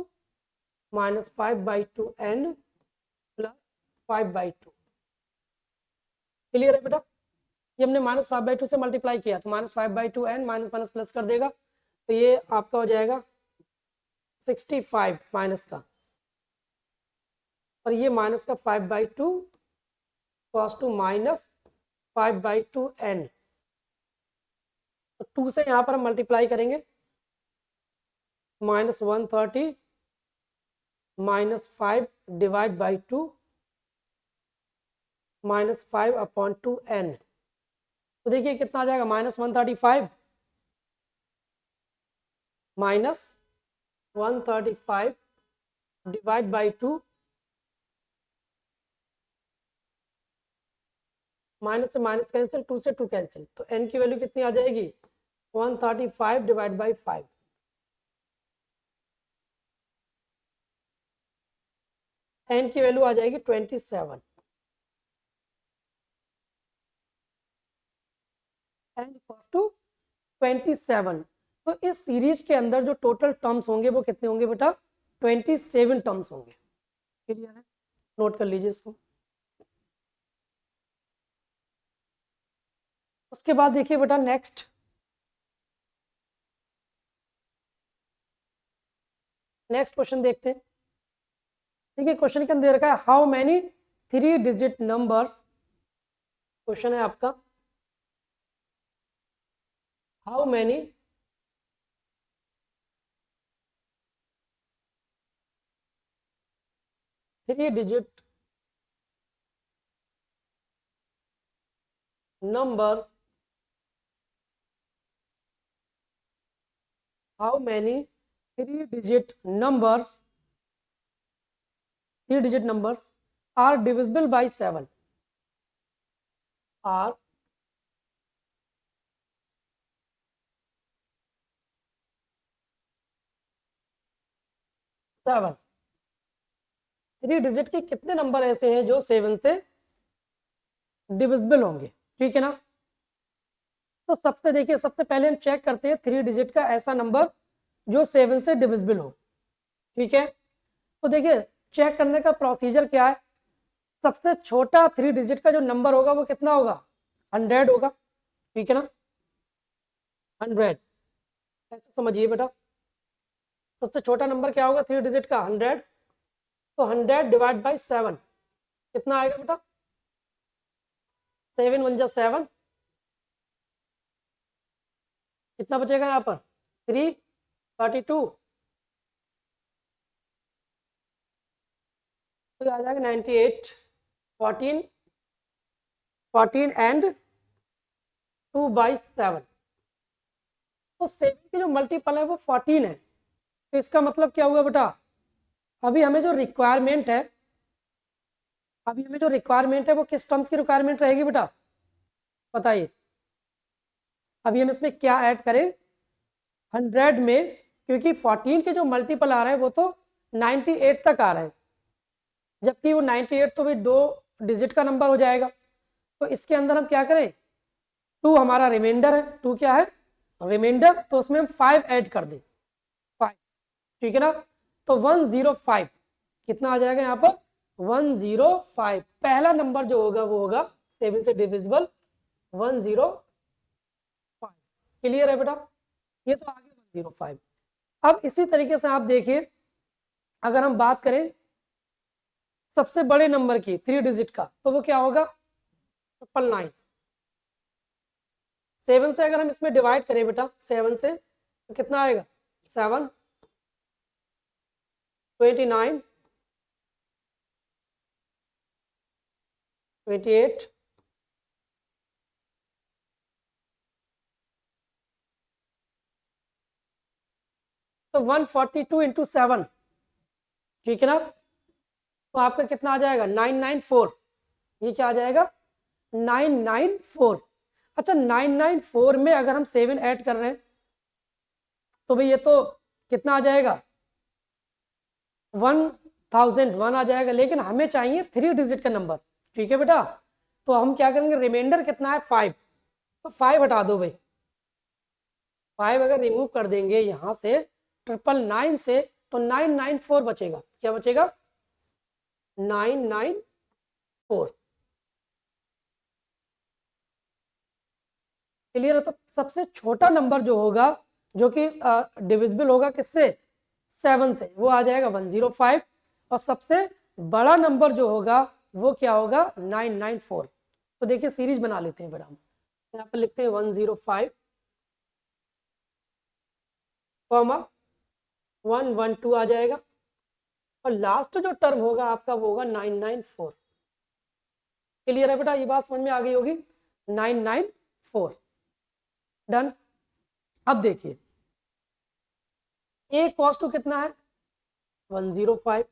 -5/2 n plus 5/2। Clear है बेटा, ये हमने -5/2 से मल्टीप्लाई किया तो -5/2 एन माइनस माइनस प्लस कर देगा, तो ये आपका हो जाएगा 65 माइनस का, और ये माइनस का 5/2 कॉस टू -5/2 एन, तो 2 से यहाँ पर हम मल्टीप्लाई करेंगे, -130 -5 डिवाइड बाई 2 -5/2 एन, तो देखिए कितना आ जाएगा, -135 -135 डिवाइड बाई 2, माइनस से माइनस कैंसिल, 2 से 2 कैंसिल, तो n की वैल्यू कितनी आ जाएगी, 135 डिवाइड बाई 5। n की वैल्यू आ जाएगी 27। n equals to 27। तो इस सीरीज के अंदर जो टोटल टर्म्स होंगे वो कितने होंगे बेटा, 27 टर्म्स होंगे। क्लियर है, नोट कर लीजिए इसको। उसके बाद देखिए बेटा नेक्स्ट क्वेश्चन देखते हैं। देखिए क्वेश्चन के अंदर रखा है how many 3 digit numbers, question है आपका how many 3 digit numbers, how many 3 digit numbers are divisible by 7, are 7। 3 digit के कितने नंबर ऐसे हैं जो 7 से डिविजिबल होंगे, ठीक है ना। तो सबसे देखिए, सबसे पहले हम चेक करते हैं 3 डिजिट का ऐसा नंबर जो 7 से डिविजिबल हो, ठीक है। तो देखिए चेक करने का प्रोसीजर क्या है, सबसे छोटा 3 डिजिट का जो नंबर होगा वो कितना होगा, 100 होगा, ठीक है ना, 100। ऐसे समझिए बेटा, सबसे छोटा नंबर क्या होगा 3 डिजिट का, 100। तो 100 डिवाइड बाई 7 कितना आएगा बेटा, 7 1 जा 7, कितना बचेगा यहाँ पर, 332, तो आ जाएगा 98, 14 एंड 2 बाई 7। तो 7 की जो मल्टीपल है वो 14 है। तो इसका मतलब क्या हुआ बेटा, अभी हमें जो रिक्वायरमेंट है, वो किस टर्म्स की रिक्वायरमेंट रहेगी बेटा, बताइए। अभी हम इसमें क्या ऐड करें 100 में, क्योंकि 14 के जो मल्टीपल आ रहे हैं वो तो 98 तक आ रहे हैं, जबकि वो 98 तो भी 2 डिजिट का नंबर हो जाएगा। तो इसके अंदर हम क्या करें, 2 हमारा रिमाइंडर है, 2 क्या है, रिमाइंडर, तो उसमें हम 5 ऐड कर दें, 5, ठीक है ना। तो 105 कितना आ जाएगा यहाँ पर, 105 पहला नंबर जो होगा वो होगा 7 से डिविजिबल 105। क्लियर है बेटा, ये तो आगे 105। अब इसी तरीके से आप देखिए, अगर हम बात करें सबसे बड़े नंबर की 3 डिजिट का, तो वो क्या होगा 999। 7 से अगर हम इसमें डिवाइड करें बेटा, 7 से तो कितना आएगा, 7 29 28 तो 142 इंटू 7, ठीक है ना। तो आपका कितना आ जाएगा 994, ये क्या आ जाएगा 994। अच्छा 994 में अगर हम 7 ऐड कर रहे हैं तो भाई ये तो कितना आ जाएगा 1001 आ जाएगा, लेकिन हमें चाहिए 3 डिजिट का नंबर, ठीक है बेटा। तो हम क्या करेंगे, रिमाइंडर कितना है 5, तो 5 हटा दो भाई, 5 अगर रिमूव कर देंगे यहाँ से 999 से, तो 994 बचेगा, क्या बचेगा 994। क्लियर है। तो सबसे छोटा नंबर जो होगा, जो कि डिविजिबल होगा किससे, 7 से, वो आ जाएगा 105। और सबसे बड़ा नंबर जो होगा वो क्या होगा 994। तो देखिए सीरीज बना लेते हैं बेटा, हम यहाँ पर लिखते हैं 105 कॉमा 112 आ जाएगा, और लास्ट जो टर्म होगा आपका वो होगा 994। क्लियर है बेटा, ये बात समझ में आ गई होगी, 994। 4। डन। अब देखिए ए कॉस टू कितना है 105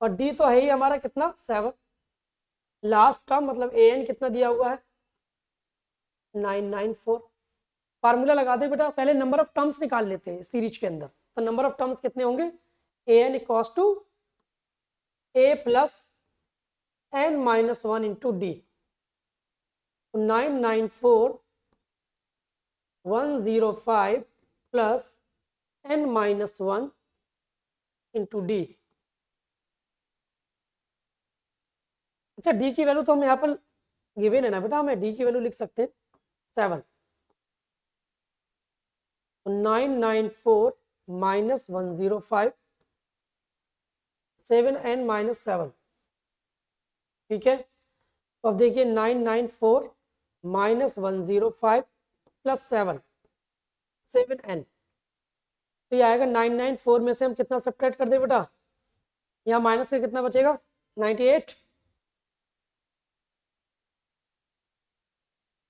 और डी तो है ही हमारा कितना 7। लास्ट टर्म मतलब ए एन कितना दिया हुआ है 994। फार्मूला लगा दे बेटा, पहले नंबर ऑफ टर्म्स निकाल लेते हैं सीरीज के अंदर। तो नंबर ऑफ टर्म्स कितने होंगे a n equals to a plus n minus 1 into d. 994,105 plus n minus 1 into D. अच्छा डी की वैल्यू तो हम यहाँ पर गिवन है ना बेटा, हमें डी की वैल्यू लिख सकते हैं 7। 994 माइनस 105 7n माइनस 7। ठीक है, तो अब देखिए 994 माइनस 105 प्लस 7n। तो ये आएगा 994 में से हम कितना सब्ट्रैक्ट कर दे बेटा, यहाँ माइनस का कितना बचेगा 98।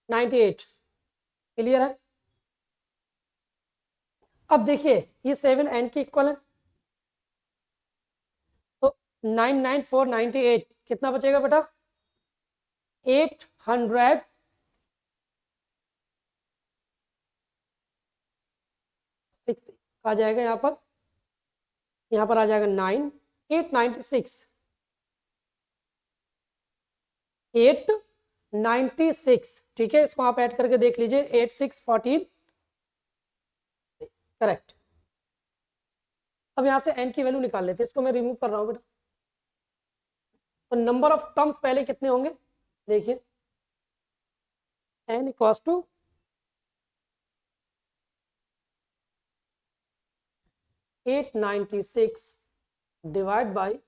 98 क्लियर है। अब देखिए ये 7n की इक्वल है, तो 99498 कितना बचेगा बेटा 800 6 आ जाएगा यहाँ पर आ जाएगा 9 896 896। ठीक है, इसको आप ऐड करके देख लीजिए 8614 करेक्ट। अब यहाँ से n की वैल्यू निकाल लेते हैं, इसको मैं रिमूव कर रहा हूँ बेटा। तो नंबर ऑफ टर्म्स पहले कितने होंगे देखिए n equals to 896 divide by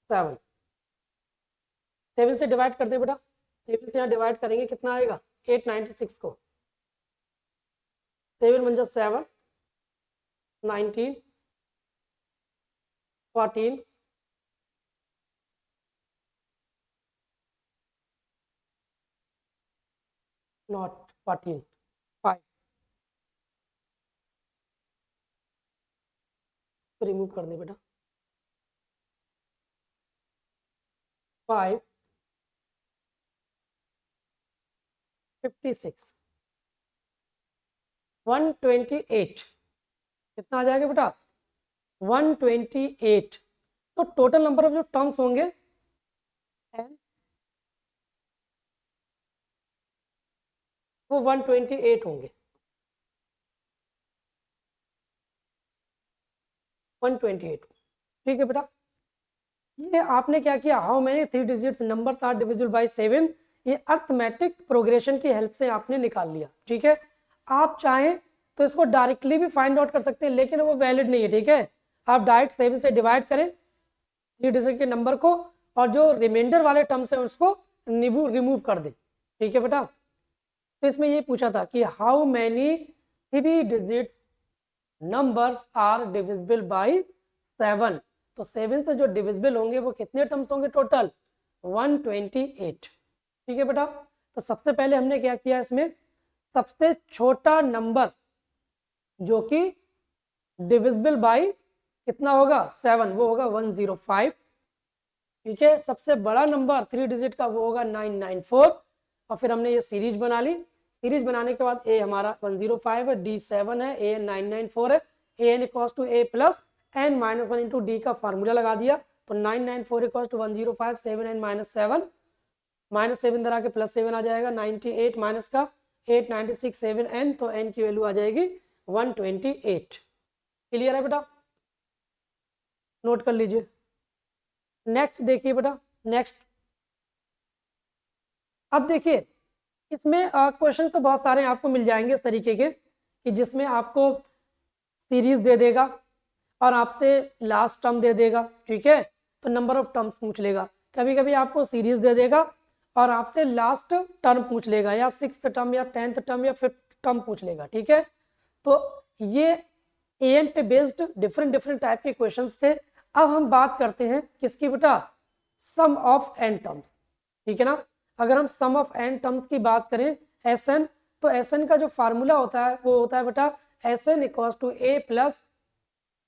7। 7 से डिवाइड कर दे बेटा, 7 से यहाँ डिवाइड करेंगे कितना आएगा 896 को 7 × 7 19 14 नॉट 14 5 रिमूव कर दे बेटा 5 56 128 कितना आ जाएगा बेटा 128। तो टोटल नंबर ऑफ जो टर्म्स होंगे वो 128 होंगे 128। ठीक है बेटा, ये आपने क्या किया how many 3 digits numbers are divisible by 7, ये अर्थमेटिक प्रोग्रेशन की हेल्प से आपने निकाल लिया। ठीक है, आप चाहें तो इसको डायरेक्टली भी फाइंड आउट कर सकते हैं, लेकिन वो वैलिड नहीं है। ठीक है, आप डायरेक्ट 7 से डिवाइड करें 3 डिजिट के नंबर को और जो रिमाइंडर वाले टर्म्स हैं उसको रिमूव कर दें। ठीक है बेटा, तो इसमें ये पूछा था कि how many 3 digits numbers are divisible by 7। तो 7 से जो डिविजिबल होंगे वो कितने टर्म्स होंगे टोटल 128। ठीक है बेटा, तो सबसे पहले हमने क्या किया, इसमें सबसे छोटा नंबर जो कि डिविजिबल बाय कितना होगा 7 वो होगा 105। ठीक है, सबसे बड़ा नंबर 3 डिजिट का वो होगा 994। और फिर हमने ये सीरीज बना ली। सीरीज बनाने के बाद ए हमारा 105 है, डी 7 है, ए 994 है, a n equals to a plus n minus 1 into d का फार्मूला लगा दिया। तो 994 equals to 105 7n minus 7 minus 7 इधर आके प्लस 7 आ जाएगा 98 माइनस का 896 7n, तो n की वैल्यू आ जाएगी 128। क्लियर है बेटा, नोट कर लीजिए। नेक्स्ट देखिए बेटा, नेक्स्ट अब देखिए इसमें क्वेश्चन तो बहुत सारे आपको मिल जाएंगे इस तरीके के कि जिसमें आपको सीरीज दे देगा और आपसे लास्ट टर्म दे देगा। ठीक है, तो नंबर ऑफ टर्म्स पूछ लेगा। कभी कभी आपको सीरीज दे देगा और आपसे लास्ट टर्म पूछ लेगा, या 6th टर्म या 10th टर्म या 5th टर्म पूछ लेगा। ठीक है, तो ये एन पे बेस्ड डिफरेंट टाइप के क्वेश्चंस थे। अब हम बात करते हैं किसकी बेटा, सम ऑफ एन टर्म्स। ठीक है ना, अगर हम सम ऑफ एन टर्म्स की बात करें, एस एन। तो एस एन का जो फार्मूला होता है वो होता है बेटा S n equals to a plus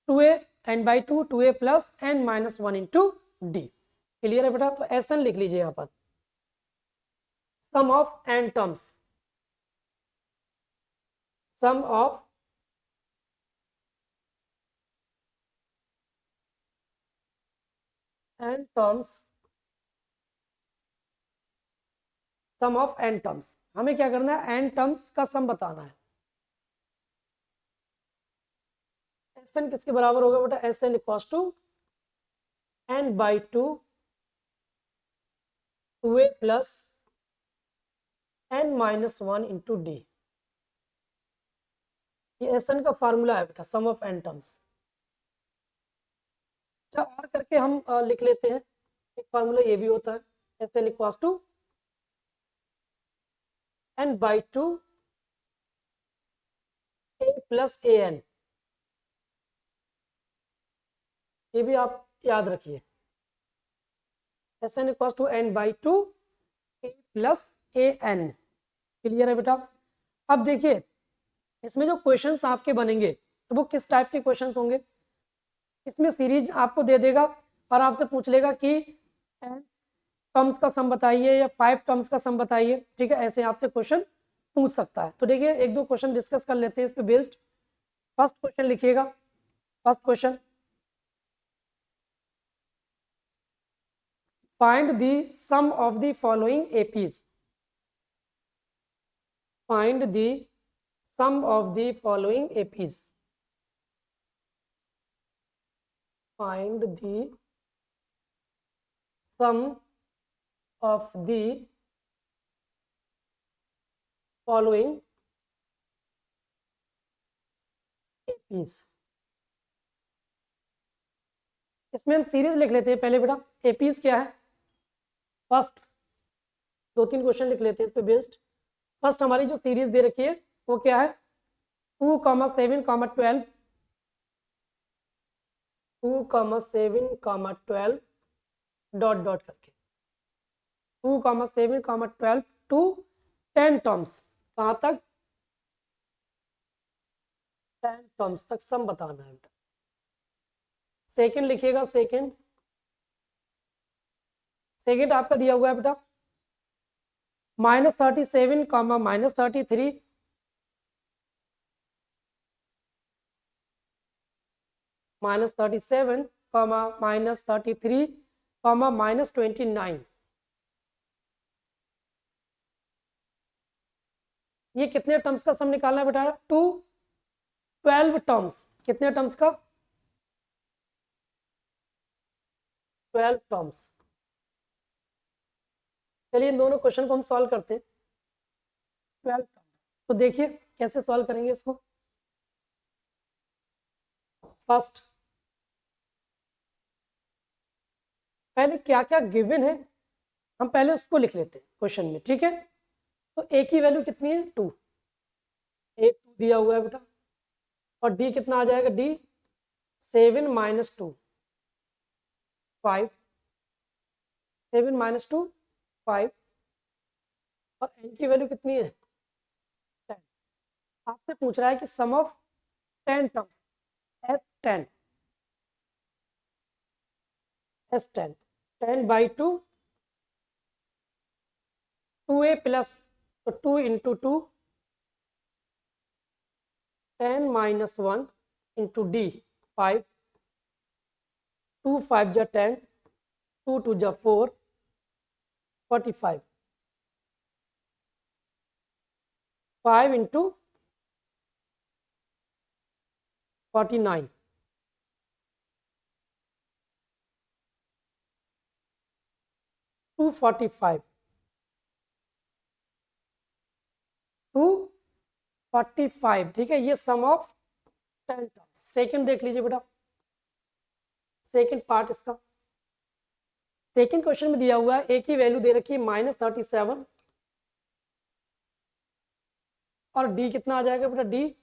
2a n/2 2a plus n-1 into d. Clear है बेटा? तो एस एन लिख लीजिए यहाँ पर, sum of n terms, sum of n terms, sum of n terms. हमें क्या करना है, n टर्म्स का सम बताना है। एस एन किसके बराबर होगा बेटा, S n equals to n/2 2a plus n-1 into d. ये एस एन का फार्मूला है बेटा, सम ऑफ n टर्म्स। अच्छा, और करके हम लिख लेते हैं, एक फार्मूला ये भी होता है, s n equals to n/2 a plus a n. ये भी आप याद रखिए, s n equals to n/2 a plus a n. Clear है बेटा? अब देखिए इसमें जो क्वेश्चंस आपके बनेंगे तो वो किस टाइप के क्वेश्चंस होंगे। इसमें सीरीज आपको दे देगा और आपसे पूछ लेगा कि टर्म्स का सम बताइए या 5 टर्म्स का सम बताइए, ठीक है, ऐसे आपसे क्वेश्चन पूछ सकता है। तो देखिए एक दो क्वेश्चन डिस्कस कर लेते हैं इस पे बेस्ड। फर्स्ट क्वेश्चन लिखिएगा, first question, find the sum of the following APs. Find the sum of the following APs. Find the sum of the following APs। इसमें हम सीरीज लिख लेते हैं पहले बेटा। एपीज क्या है, फर्स्ट 2-3 क्वेश्चन लिख लेते हैं इस पे बेस्ड। फर्स्ट हमारी जो सीरीज दे रखी है वो क्या है, 2, 7, 12, 2, 7, 12 डॉट डॉट करके 2, 7, 12 टू 10 टर्म्स। कहाँ तक, 10 टर्म्स तक सम बताना है बेटा। सेकंड लिखिएगा, सेकंड, सेकंड आपका दिया हुआ है बेटा -37, -33, -37, -33, -29। ये कितने टर्म्स का सम निकालना है बेटा, 2 12 टर्म्स। कितने टर्म्स का, 12 टर्म्स। चलिए इन दोनों क्वेश्चन को हम सॉल्व करते हैं। 12 टर्म्स, तो देखिए कैसे सॉल्व करेंगे इसको। फर्स्ट, पहले क्या क्या गिवन है हम पहले उसको लिख लेते हैं क्वेश्चन में, ठीक है। तो ए की वैल्यू कितनी है, 2, ए 2 दिया हुआ है बेटा, और डी कितना आ जाएगा, डी 7 - 2 5, 7 - 2 5, और एन की वैल्यू कितनी है, 10। आपसे पूछ रहा है कि सम of 10 terms, S10, S10, 10/2 2a plus, तो 2 इंटू 2 10-1 इंटू डी 5, 2 5 जा 10, 2 2 जा 4, 45, 5 इंटू 49, 245, 245, ठीक है। ये सम ऑफ 10 टर्म्स। सेकंड देख लीजिए बेटा, सेकंड पार्ट इसका। सेकंड क्वेश्चन में दिया हुआ है ए की वैल्यू दे रखी है -37, और डी कितना आ जाएगा बेटा, डी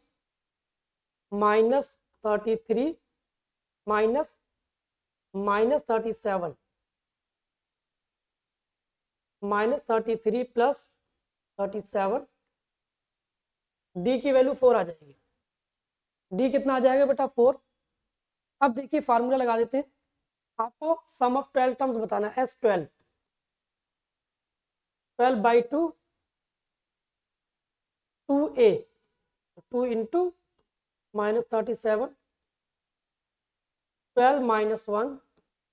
-33 -37, -33 प्लस 37 डी की वैल्यू 4 आ जाएगी। डी कितना आ जाएगा बेटा 4। अब देखिए फार्मूला लगा देते हैं। आपको सम ऑफ 12 टर्म्स बताना है। S 12 12/2 2a 2 into -37 12 -1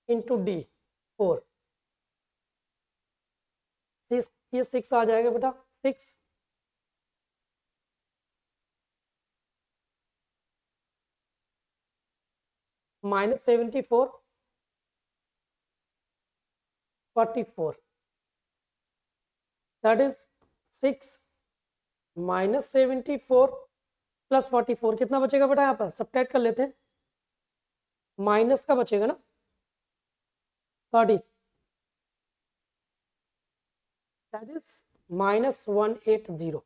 into D 4। ये 6 आ जाएगा बेटा 6 -74 44 दैट इज 6 -74 प्लस 44 कितना बचेगा बेटा? यहाँ पर सब्ट्रैक्ट कर लेते हैं। माइनस का बचेगा ना 30 दैट इज -180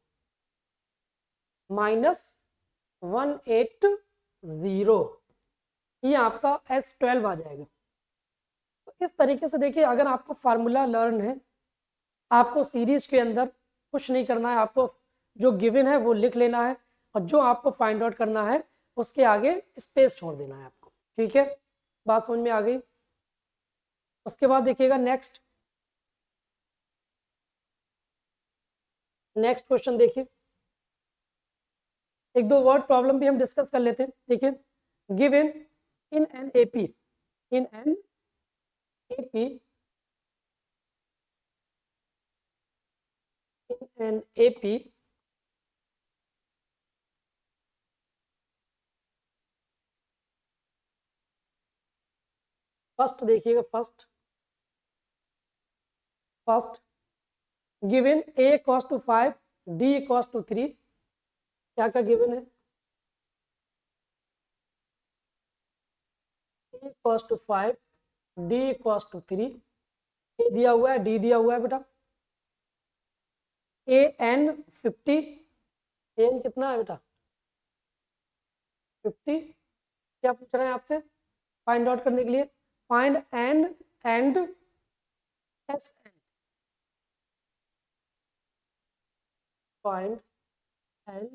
-180 ये आपका S12 आ जाएगा। तो इस तरीके से देखिए अगर आपको फार्मूला लर्न है, आपको सीरीज के अंदर कुछ नहीं करना है, आपको जो गिवन है वो लिख लेना है और जो आपको फाइंड आउट करना है उसके आगे स्पेस छोड़ देना है आपको। ठीक है, बात समझ में आ गई? उसके बाद देखिएगा नेक्स्ट क्वेश्चन देखिए। एक दो वर्ड प्रॉब्लम भी हम डिस्कस कर लेते हैं। देखिए given in an AP in an AP first देखिएगा first given a equals to 5 d equals to 3। क्या क्या गिवन है? a equals to 5 d equals to 3। a दिया हुआ है, d दिया हुआ है बेटा। an 50 an कितना है बेटा 50। क्या पूछ रहे हैं आपसे फाइंड आउट करने के लिए? Find n and sn। Find n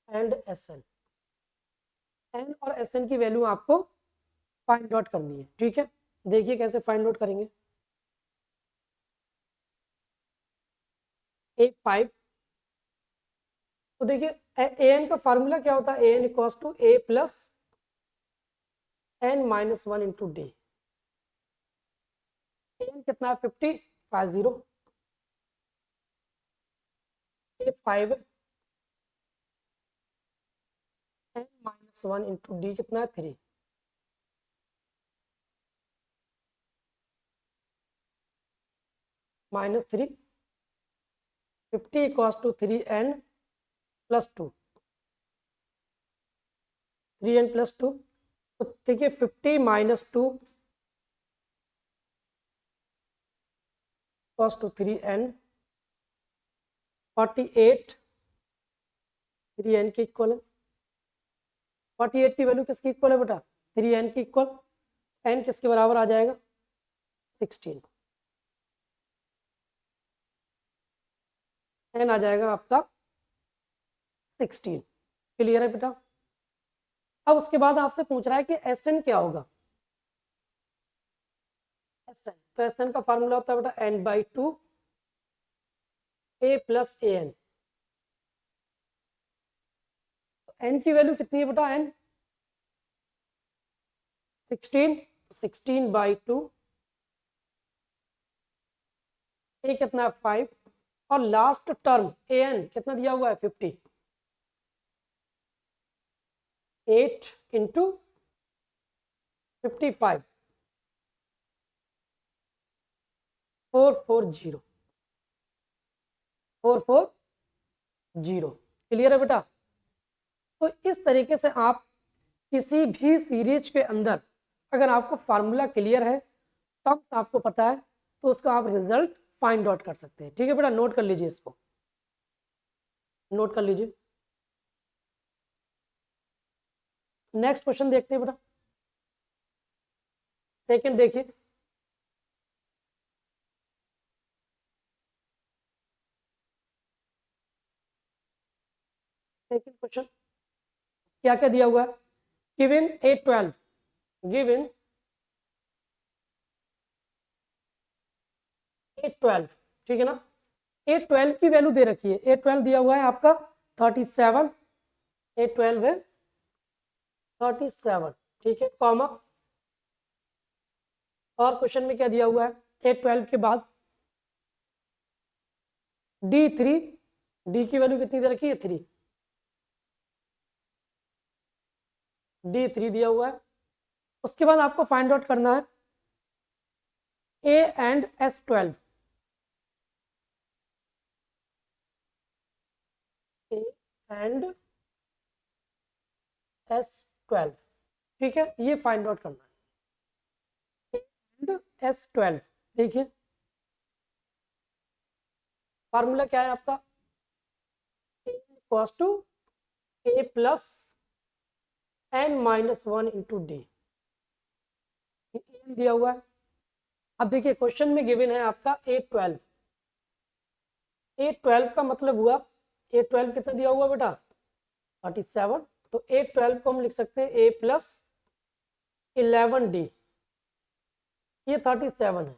and sn। n और sn की वैल्यू आपको फाइंड आउट करनी है। ठीक है, देखिए कैसे फाइंड आउट करेंगे। A5 तो देखिए an का फार्मूला क्या होता है? an equals to a plus n minus 1 into d. an कितना है 50 50 A5 n minus 1 into d कितना है 3 -3 50 equals to 3n plus 2 3n plus 2। तो देखिए 50 minus 2 equals to 3n 48 3n के इक्वल है। 48 की वैल्यू किसकी इक्वल है बेटा? 3n की इक्वल। n किसके बराबर आ जाएगा? 16। n आ जाएगा आपका 16। क्लियर है बेटा? अब उसके बाद आपसे पूछ रहा है कि Sn क्या होगा। Sn तो Sn का फार्मूला होता है बेटा n/2 a plus an। n की वैल्यू कितनी है बेटा? n 16 16/2 a कितना है 5 और लास्ट टर्म an कितना दिया हुआ है 50 8 इंटू 55 440 440। क्लियर है बेटा? तो इस तरीके से आप किसी भी सीरीज के अंदर अगर आपको फार्मूला क्लियर है, टर्म्स आपको पता है, तो उसका आप रिजल्ट फाइंड आउट कर सकते हैं। ठीक है बेटा, नोट कर लीजिए, इसको नोट कर लीजिए। नेक्स्ट क्वेश्चन देखते हैं बेटा। सेकंड देखिए सेकंड क्वेश्चन क्या क्या दिया हुआ है, गिवन A12, गिवन A12, ठीक है ना। A12 की वैल्यू दे रखी है, A12 दिया हुआ है आपका 37, A12 है 37, ठीक है, कॉमा, और क्वेश्चन में क्या दिया हुआ है, A12 के बाद D3, D की वैल्यू कितनी दे रखी है 3, D3 दिया हुआ है। उसके बाद आपको फाइंड आउट करना है A and S12, A and S12, ठीक है, ये फाइंड आउट करना है, A एंड S12। देखिए फार्मूला क्या है आपका, A equals to A plus n-1 into d, दिया हुआ है। अब देखिए क्वेश्चन में गिवन है आपका A12, A12 का मतलब हुआ, A12 कितना दिया हुआ बेटा 37, तो A12 को हम लिख सकते हैं A प्लस 11D, ये 37 है,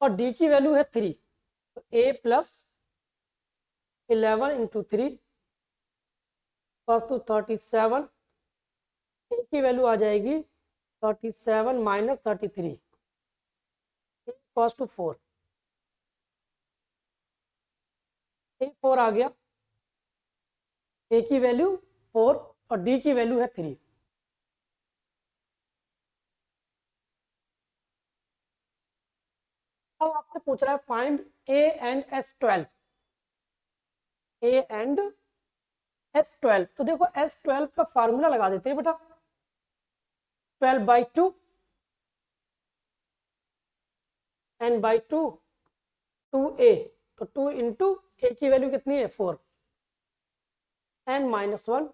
और D की वैल्यू है 3, तो A plus 11 into 3 to 37, A की वैल्यू आ जाएगी 37 माइनस 33 टू 4, A4 आ गया, A की वैल्यू 4 और D की वैल्यू है 3। अब आपसे पूछ रहा है find A and S12, A and S12, तो देखो S12 का फार्मूला लगा देते हैं बेटा, 12/2 n/2 2A, तो 2 इंटू A की वैल्यू कितनी है 4, n-1,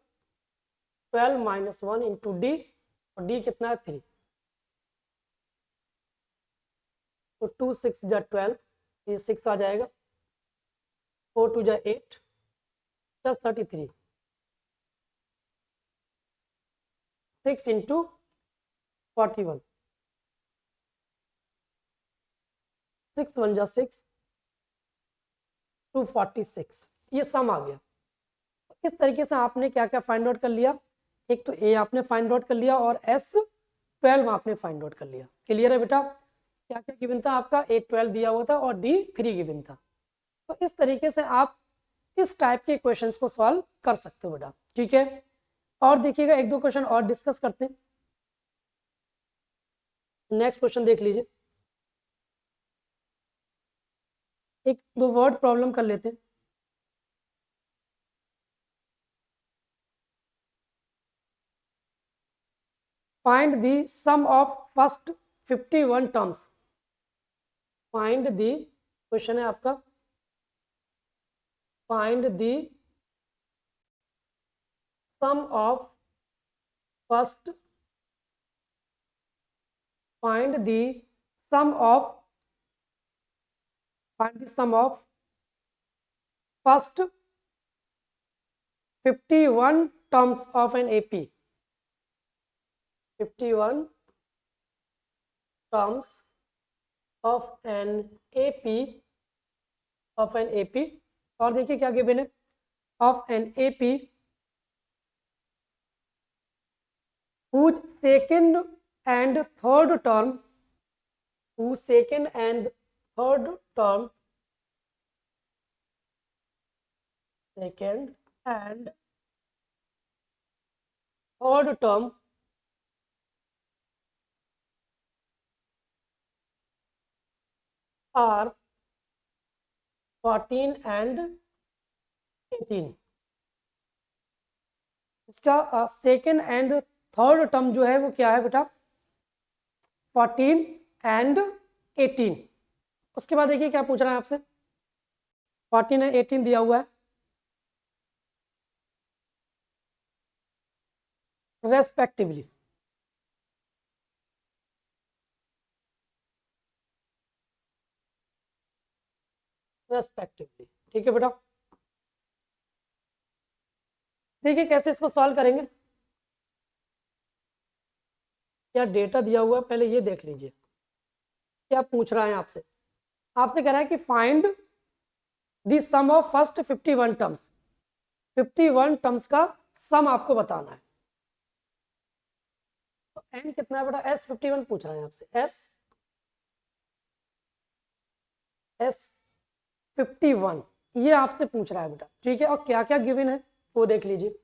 12 - 1 इंटू D, और D कितना है 3, तो 2 6 जा 12, ये 6 आ जाएगा, 4 2 जा 8 प्लस 33, 6 इंटू 41, 6 1 जा 6, 246, ये सम आ गया। इस तरीके से आपने क्या क्या फाइंड आउट कर लिया, एक तो A आपने फाइंड आउट कर लिया और S12 आपने फाइंड आउट कर लिया। क्लियर है बेटा, क्या क्या गिवन था आपका, A12 दिया हुआ था और D3 गिवन था। तो इस तरीके से आप इस टाइप के क्वेश्चंस को सॉल्व कर सकते हो बेटा, ठीक है। और देखिएगा एक दो क्वेश्चन और डिस्कस करते हैं। नेक्स्ट क्वेश्चन देख लीजिए, एक दो वर्ड प्रॉब्लम कर लेते हैं। Find the sum of first 51 terms, find the, question है आपका, find the sum of first, find the sum of, find the sum of first 51 terms of an AP, 51 terms of an AP, of an AP, और देखिए क्या given है, of an AP whose second and third term, whose second and third term, second and third term are 14 and 18। इसका second and third term जो है वो क्या है बेटा, 14 एंड 18। उसके बाद देखिए क्या पूछ रहा है आपसे, 14 एंड 18 दिया हुआ है, रेस्पेक्टिवली, रेस्पेक्टिवली, ठीक है बेटा। देखिए कैसे इसको सॉल्व करेंगे। क्या डेटा दिया हुआ है, पहले ये देख लीजिए क्या पूछ रहा है आपसे। आपसे कह रहा है कि find the sum of first 51 terms. 51 terms का सम आपको बताना है। तो एन कितना है बेटा, S51 पूछ रहा है आपसे। S51 ये आपसे पूछ रहा है बेटा, ठीक है। और क्या क्या गिवन है वो देख लीजिए।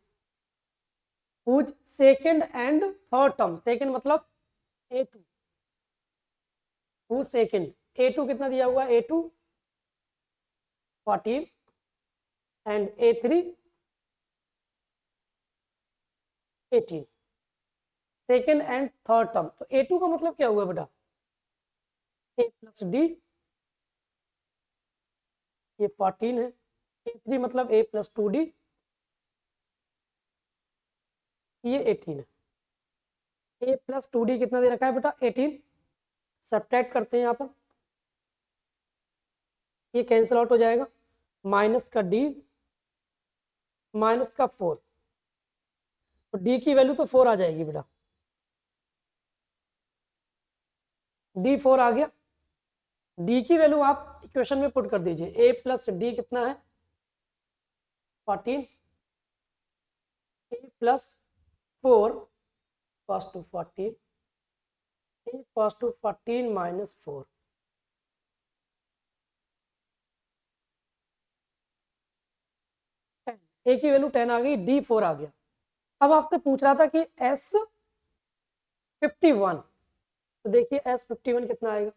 Whose second and third term, second मतलब A2, हुज सेकेंड A2 कितना दिया हुआ है, A2 14 and A3 18, second and third term. तो A2 का मतलब क्या हुआ बेटा, A प्लस डी, ये 14 है। A3 मतलब A प्लस 2D, ये 18 है। A प्लस 2D कितना दे रखा है बेटा, 18। सब्ट्रैक्ट करते हैं यहाँ पर, ये कैंसिल आउट हो जाएगा। माइनस का D माइनस का 4, तो D की वैल्यू तो 4 आ जाएगी बेटा। D 4 आ गया। D की वैल्यू आप इक्वेशन में पुट कर दीजिए। A प्लस डी कितना है, 14। A plus 4 cos to 14, A cos to 14 minus 4, A की वैल्यू 10 आ गई, D 4 आ गया। अब आपसे पूछ रहा था कि S51, तो देखिए S51 कितना आएगा,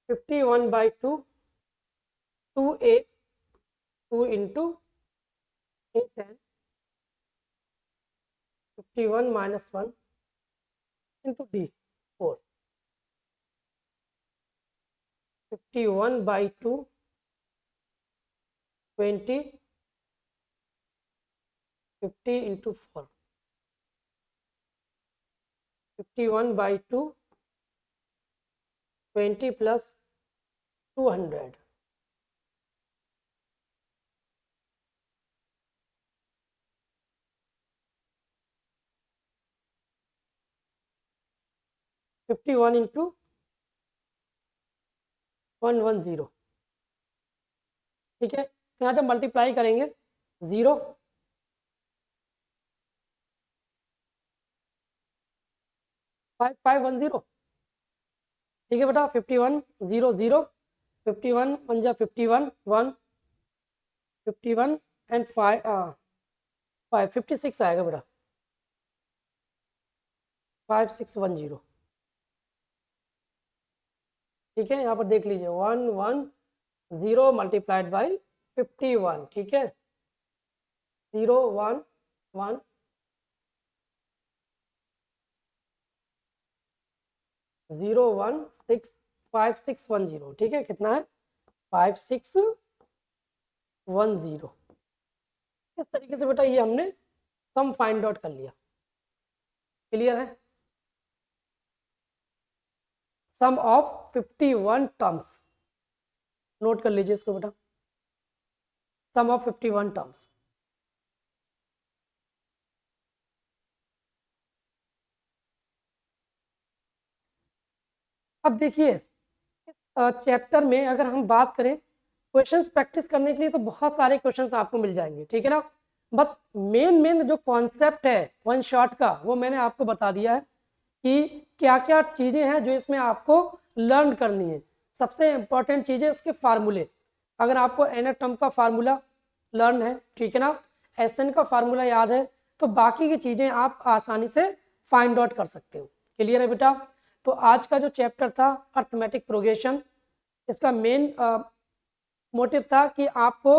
51/2, 2A 2 into A10, 51 minus 1 into D 4, 51/2 20, 50 into 4, 51/2 20 plus 200, fifty one into 110, ठीक है। तो यहाँ जब मल्टीप्लाई करेंगे 0 5510, ठीक है बेटा। 51 0 0, 51 1 जा 51 1, 51 एंड 5 56 आएगा बेटा, 5610, ठीक है। यहाँ पर देख लीजिए 110 मल्टीप्लाइड बाई 51, ठीक है। 0 1 1 0 1 6 5610, ठीक है। कितना है, 5610। इस तरीके से बेटा ये हमने सम फाइंड आउट कर लिया। क्लियर है। सम ऑफ 51 टर्म्स, नोट कर लीजिए इसको बेटा, सम ऑफ 51 टर्म्स। अब देखिए इस चैप्टर में अगर हम बात करें, क्वेश्चंस प्रैक्टिस करने के लिए तो बहुत सारे क्वेश्चंस आपको मिल जाएंगे, ठीक है ना। बट मेन जो कॉन्सेप्ट है वन शॉट का, वो मैंने आपको बता दिया है कि क्या क्या चीज़ें हैं जो इसमें आपको लर्न करनी है। सबसे इंपॉर्टेंट चीज़ है इसके फार्मूले। अगर आपको एन टर्म का फार्मूला लर्न है, ठीक है ना, SN का फार्मूला याद है, तो बाकी की चीज़ें आप आसानी से फाइंड आउट कर सकते हो। क्लियर है बेटा। तो आज का जो चैप्टर था अर्थमेटिक प्रोग्रेशन, इसका मेन मोटिव था कि आपको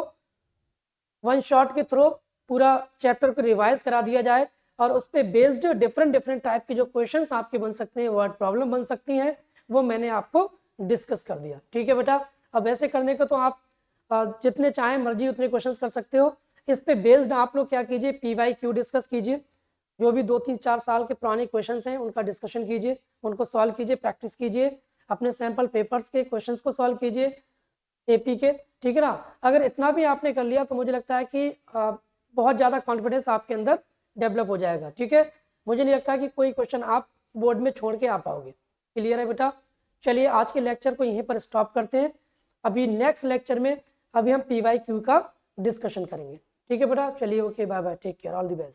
वन शॉट के थ्रू पूरा चैप्टर को रिवाइज करा दिया जाए और उस पर बेस्ड डिफरेंट टाइप के जो क्वेश्चंस आपके बन सकते हैं, वर्ड प्रॉब्लम बन सकती हैं, वो मैंने आपको डिस्कस कर दिया, ठीक है बेटा। अब ऐसे करने को तो आप जितने चाहें मर्जी उतने क्वेश्चंस कर सकते हो। इस पे बेस्ड आप लोग क्या कीजिए, PYQ डिस्कस कीजिए। जो भी 2-3-4 साल के पुराने क्वेश्चंस हैं उनका डिस्कशन कीजिए, उनको सॉल्व कीजिए, प्रैक्टिस कीजिए, अपने सैम्पल पेपर्स के क्वेश्चंस को सॉल्व कीजिए। एपी के, ठीक है ना। अगर इतना भी आपने कर लिया तो मुझे लगता है कि बहुत ज़्यादा कॉन्फिडेंस आपके अंदर डेवलप हो जाएगा, ठीक है। मुझे नहीं लगता कि कोई क्वेश्चन आप बोर्ड में छोड़ के आ पाओगे। क्लियर है बेटा। चलिए आज के लेक्चर को यहीं पर स्टॉप करते हैं। अभी नेक्स्ट लेक्चर में अभी हम PYQ का डिस्कशन करेंगे, ठीक है बेटा। चलिए okay, bye bye, take care, all the best.